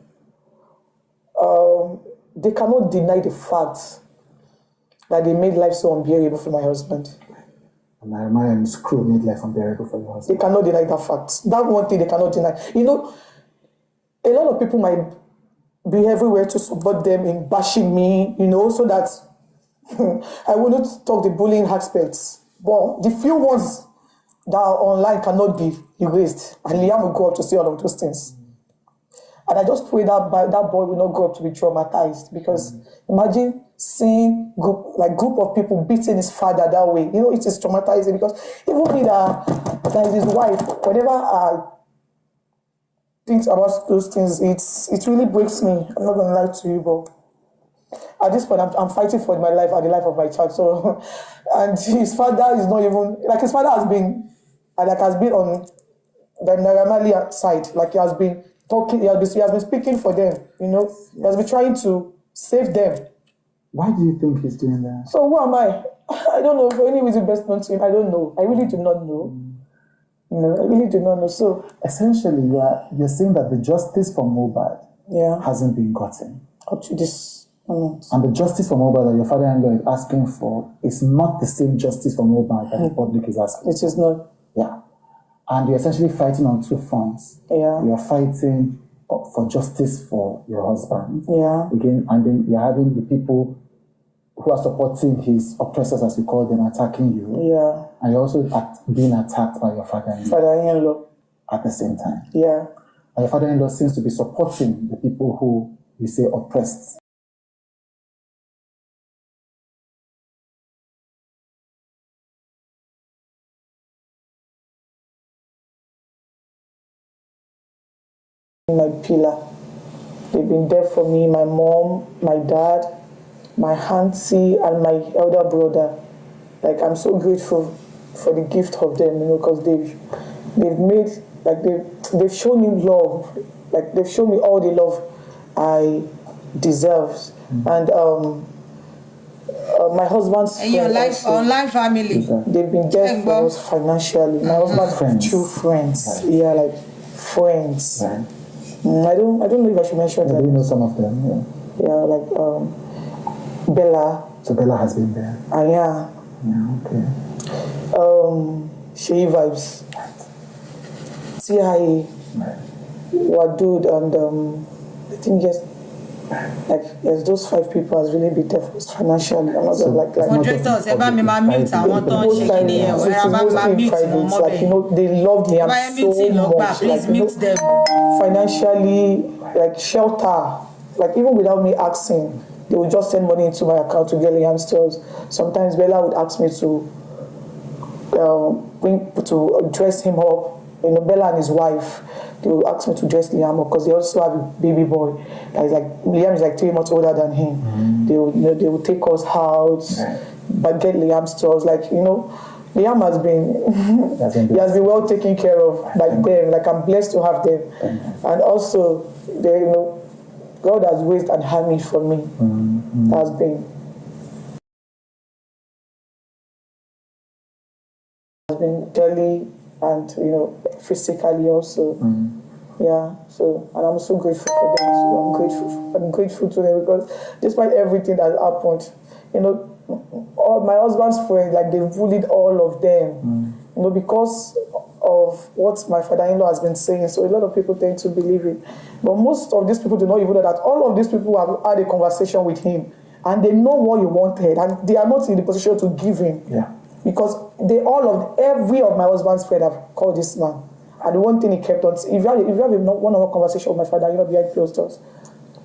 They cannot deny the fact that they made life so unbearable for my husband. And Nehemiah and his crew made life unbearable for your husband. They cannot deny that fact. That one thing they cannot deny. You know, a lot of people might be everywhere to support them in bashing me, you know, so that I wouldn't talk the bullying aspects. But the few ones that are online cannot be erased. And Liam will go up to see all of those things. And I just pray that that boy will not grow up to be traumatized, because imagine seeing group of people beating his father that way. You know, it is traumatizing, because even me that is his wife, whenever I think about those things, it really breaks me. I'm not gonna lie to you, but at this point I'm fighting for my life and the life of my child. So, and his father is not even like, his father has been on the Naramali side, like he has been talking, he has been speaking for them, you know, he has been trying to save them. Why do you think he's doing that? So who am I? I don't know. For any reason best known to him, I don't know. I really do not know. You know, I really do not know. So essentially, you're saying that the justice for Mohbad hasn't been gotten up to this moment. And the justice for Mohbad that your father-in-law is asking for is not the same justice for Mohbad that the public is asking. It is not. Yeah. And you're essentially fighting on two fronts. Yeah. You're fighting for justice for your husband. Yeah. Again, and then you're having the people who are supporting his oppressors, as you call them, attacking you. Yeah. And you're also being attacked by your father-in-law. Father-in-law. At the same time. Yeah. And your father-in-law seems to be supporting the people who you say oppressed. My pillar. They've been there for me, my mom, my dad, my auntie, and my elder brother. Like, I'm so grateful for the gift of them, you know, because they've made, like, they've shown me love. Like, they've shown me all the love I deserve. And my husband's and your life, online family. They've been there for us financially. My husband's true friends. Right. Yeah, like friends. Right. I don't know if I should mention that. Do you know some of them? Yeah, like Bella. So Bella has been there. Yeah. Yeah, okay. Shea Vibes. TIA. Right. Wadud, and I think yes, those 5 people has really been there for us financially. I'm not So like moderators, eba mi ma mute àwọn tó ń ṣe kíni ẹ o, ẹ bá ma mute wọn mọ́ like, you know, they love me so much. Please like, mute them. Financially, like shelter, like even without me asking, they would just send money into my account to get Liam stores. Sometimes Bella would ask me to dress him up. You know, Bella and his wife, they would ask me to dress Liam up because they also have a baby boy. Liam is like 3 months older than him. They would take us out, but get Liam stores. Like, you know, Liam has been he has been well taken care of by them. Like, I'm blessed to have them. And also, they, you know, God has raised an army for me. Has been daily and, you know, physically also. Yeah. So, and I'm so grateful for them. So I'm grateful to them, because despite everything that happened, you know, all my husband's friends, like, they bullied all of them, you know, because of what my father-in-law has been saying. So a lot of people tend to believe it. But most of these people do not even know that all of these people have had a conversation with him, and they know what he wanted, and they are not in the position to give him. Yeah. Because every of my husband's friends have called this man. And the one thing he kept on, if you have a one-on-one conversation with my father, you know, behind closed doors,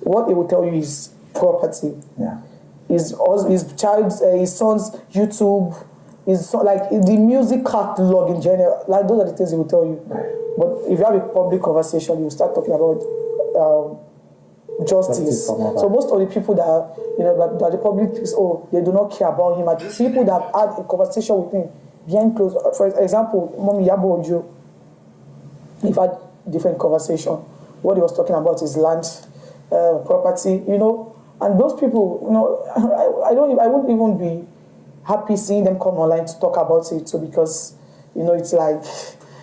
what he will tell you is property. Yeah. His son's YouTube, like the music catalog in general. Like, those are the things he will tell you. But if you have a public conversation, you start talking about justice. So most of the people that, you know, that the public is, they do not care about him. And the people that have had a conversation with him behind closed, for example, Mommy Yabo Ojo, we've had different conversation. What he was talking about is land, property, you know. And those people, you know, I wouldn't even be happy seeing them come online to talk about it. So because, it's like,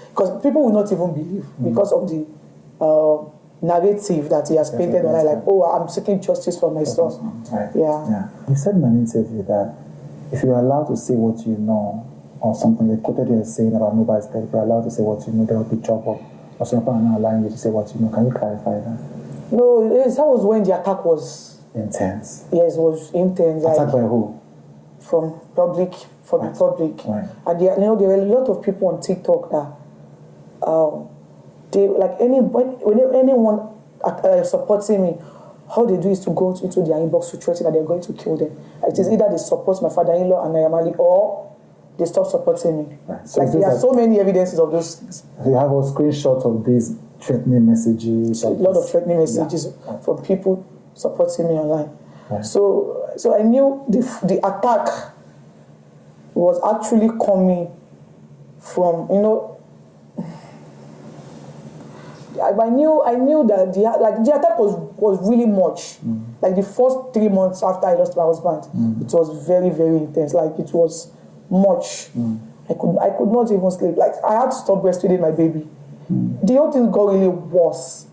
because people will not even believe because of the narrative that he has painted online, like, oh, I'm seeking justice for my son. Right. Yeah. You said in an interview that if you're allowed to say what you know, or something they quoted you as saying about Mohbad's death, if you're allowed to say what you know, there will be trouble. Or some people are not allowing you to say what you know. Can you clarify that? No, that was when the attack was intense. Yes, it was intense. Attacked by who? From the public. Right. And there were a lot of people on TikTok that they like anyone supporting me, how they do is to go into their inbox to threaten that they're going to kill them. It is either they support my father-in-law and Nayamali, or they stop supporting me. Right. So like there are so many evidences of those things. You have all screenshots of these threatening messages. A lot of threatening messages from people supporting me online. Right. So I knew the attack was actually coming from, I knew that the attack was really much. Like the first 3 months after I lost my husband, it was very, very intense. Like it was much. I could not even sleep. Like I had to stop breastfeeding my baby. The whole thing got really worse.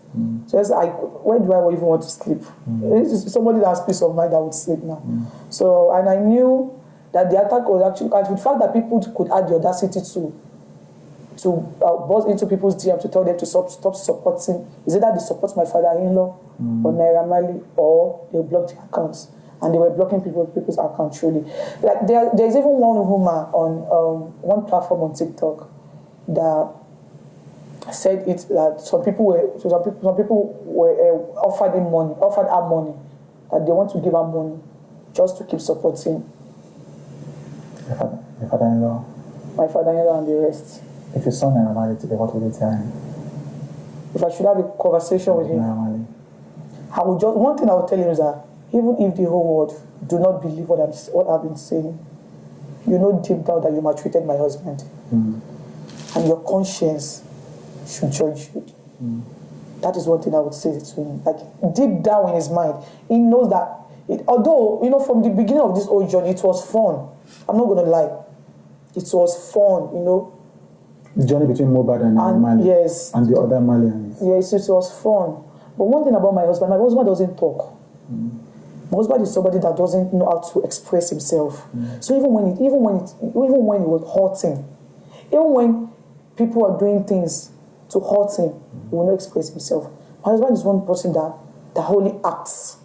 So I was like, where do I even want to sleep? Somebody that has peace of mind that would sleep now. So, and I knew that the attack was actually, and the fact that people could add the audacity to buzz into people's DM to tell them to stop supporting, is either they support my father-in-law or Naira Marley, or they block their accounts. And they were blocking people's accounts, truly. Like there's even one woman on one platform on TikTok that said it that some people were offered her money, that they want to give her money just to keep supporting your father-in-law. My father-in-law and the rest. If your son Naira Marley today, what would you tell him? If I should have a conversation with him, one thing I would tell him is that even if the whole world do not believe what I've been saying, you know deep down that you maltreated my husband, and your conscience should judge you. That is one thing I would say to him. Like deep down in his mind, he knows that. Although from the beginning of this whole journey, it was fun. I'm not gonna lie, it was fun. The journey between Mohbad and Mali. Yes. And the other Malians. Yes, it was fun. But one thing about my husband doesn't talk. My husband is somebody that doesn't know how to express himself. So even when it was hurting, even when people are doing things to hurt him, he will not express himself. My husband is one person that wholly acts.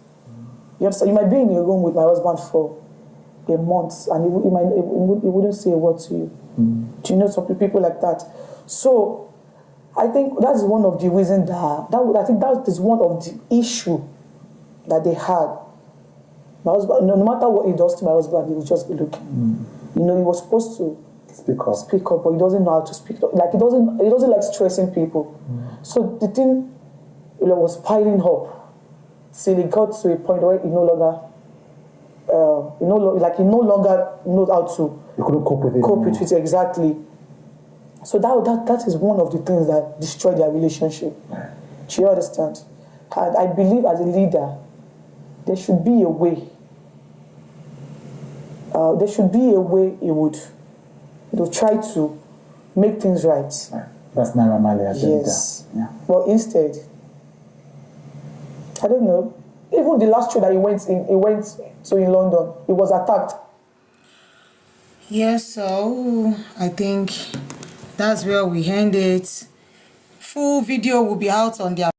You understand? You might be in a room with my husband for a month and he wouldn't say a word to you. Do you know some people like that? So I think that is one of the reasons that is one of the issue that they had. My husband, no matter what he does to my husband, he will just be looking. He was supposed to speak up, but he doesn't know how to speak up. Like he doesn't like stressing people. So the thing was piling up till it got to a point where he no longer knows how to. You couldn't cope with it. Cope with it, exactly. So that is one of the things that destroyed their relationship. Do you understand? And I believe as a leader, there should be a way. He would try to make things right. That's Naira Marley as yes. Yeah. But instead, I don't know. Even the last show that he went to in London, he was attacked. Yes, so I think that's where we end it. Full video will be out on their.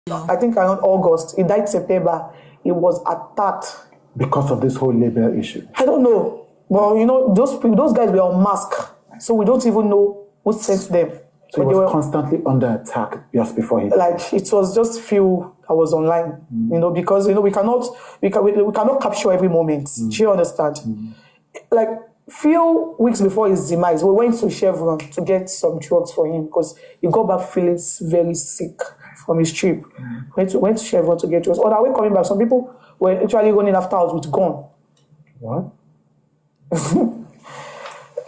I think around August, he died September. He was attacked because of this whole labor issue. I don't know, but those guys were on mask, so we don't even know who sent them. So he was constantly under attack just before he. Like it was just few that was online, because we cannot capture every moment. Do you understand? Like few weeks before his demise, we went to Chevron to get some drugs for him because he got back feeling very sick from his trip. Went to Chevron to get drugs. On our way coming back, some people were actually running after us with gun. What?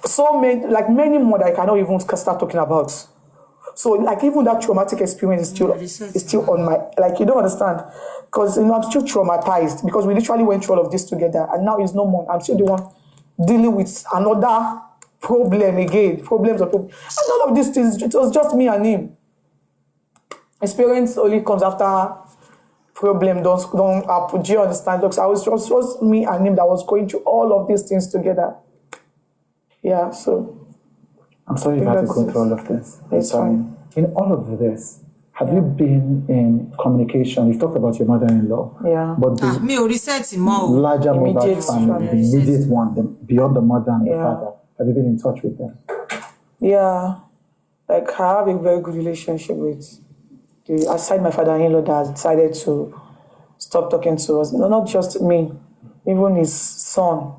So many more that I cannot even start talking about. So like even that traumatic experience is still on my, like, you don't understand, because I'm still traumatized because we literally went through all of this together and now it's no more. I'm still the one dealing with another problem again, problems of problems. And all of these things, it was just me and him. Experience only comes after problem don't happen. Do you understand? Because I was just me and him that was going through all of these things together. Yeah, so I'm sorry you had to go through all of this. It's fine. In all of this, have you been in communication? You've talked about your mother-in-law. Yeah. But the Me ò reset mọ́ o. larger Mohbad family, the immediate one, beyond the mother and the Yeah. father, have you been in touch with them? Yeah, like I have a very good relationship with aside my father-in-law that has decided to stop talking to us. No, not just me, even his son,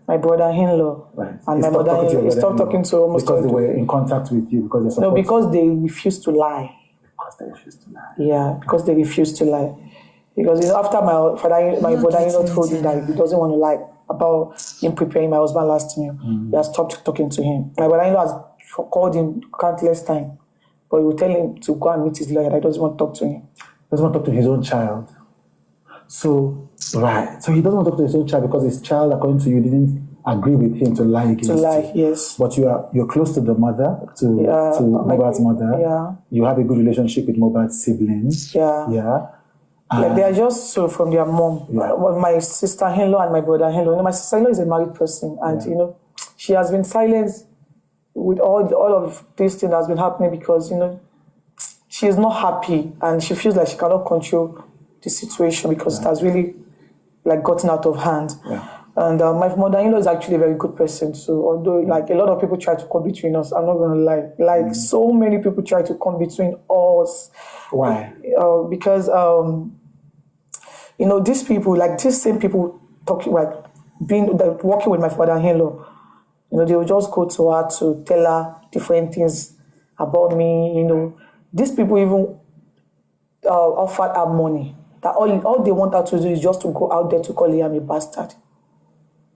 my brother-in-law, and my mother-in-law. He stopped talking to almost because they were in contact with you because no, because they refused to lie. Because they refused to lie. Yeah, because they refused to lie. Because after my brother-in-law told him that he doesn't want to lie about him preparing my husband last meal, he has stopped talking to him. My brother-in-law has called him countless times, but he will tell him to go and meet his lawyer. He doesn't want to talk to him. He doesn't want to talk to his own child. So, right. So he doesn't want to talk to his own child because his child, according to you, didn't agree with him to lie against you. Yes. But you're close to the mother, to Mohbad's mother. Yeah. You have a good relationship with Mohbad's siblings. Yeah. Yeah. Like they are just so from their mom. Yeah. My sister-in-law and my brother-in-law. You know, my sister-in-law is a married person, and you know, she has been silent with all of this thing that's been happening because you know she is not happy and she feels like she cannot control the situation because it has really like gotten out of hand. Yeah. And my mother-in-law is actually a very good person. So although like a lot of people try to come between us, I'm not gonna lie. Like so many people try to come between us. Why? Because you know these people, like these same people talking like working with my father-in-law. You know, they will just go to her to tell her different things about me. You know, these people even offered her money. That all they want her to do is just to go out there to call Liam a bastard.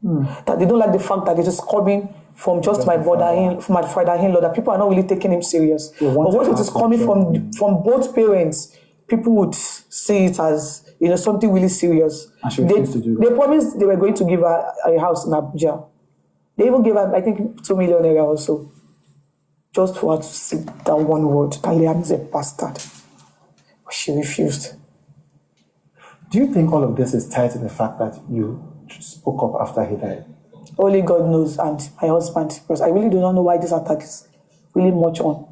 That they don't like the fact that it is coming from just my father-in-law, that people are not really taking him serious. But once it is coming from both parents, people would see it as, you know, something really serious. And she refused to do it. They promised they were going to give her a house in Abuja. They even gave her, I think, 2 million naira or so, just for her to say that one word, that Liam is a bastard. But she refused. Do you think all of this is tied to the fact that you spoke up after he died? Only God knows, and my husband, because I really do not know why this attack is really much on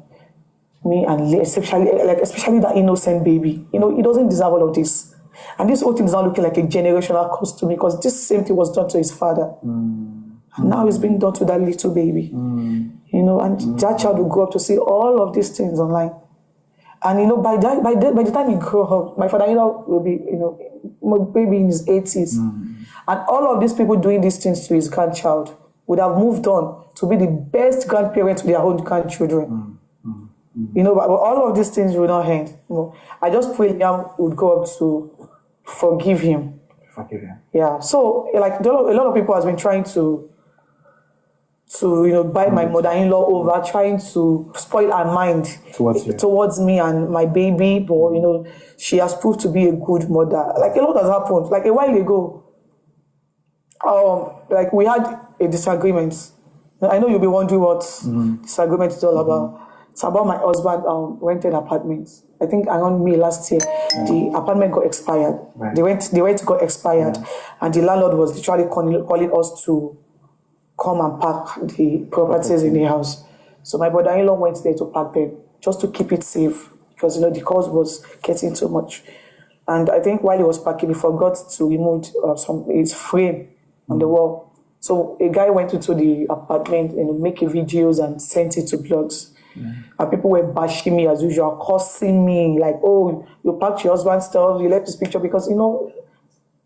me, and especially that innocent baby. You know, he doesn't deserve all of this. And this whole thing is now looking like a generational curse to me, because this same thing was done to his father. And now it's being done to that little baby. You know, and that child will grow up to see all of these things online. And you know, by the time he grow up, my father-in-law will be, you know, maybe in his 80s. And all of these people doing these things to his grandchild would have moved on to be the best grandparents to their own grandchildren. You know, but all of these things will not end. You know, I just pray Liam would go up to forgive him. Forgive him. Yeah. So, like, a lot of people has been trying to you know, buy my mother-in-law over, trying to spoil her mind towards me and my baby. But, you know, she has proved to be a good mother. Like, a lot has happened. Like, a while ago, like, we had a disagreement. I know you'll be wondering what disagreement is all about. It's about my husband rented apartments. I think around May last year, the apartment got expired. Right. The rent got expired, and the landlord was literally calling us to come and park the properties in the house. So my brother-in-law went there to park them just to keep it safe, because you know the cost was getting too much. And I think while he was parking, he forgot to remove his frame on the wall. So a guy went into the apartment and making videos and sent it to blogs. And people were bashing me as usual, cursing me, like, oh, you packed your husband's stuff, you left this picture, because, you know,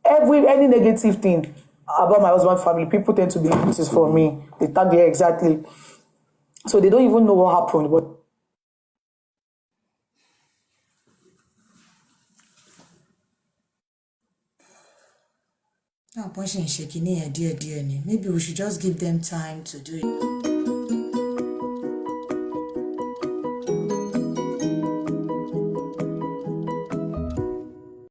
any negative thing about my husband's family, people tend to believe this is for me. They tag there exactly. So they don't even know what happened. But Maybe we should just give them time to do it.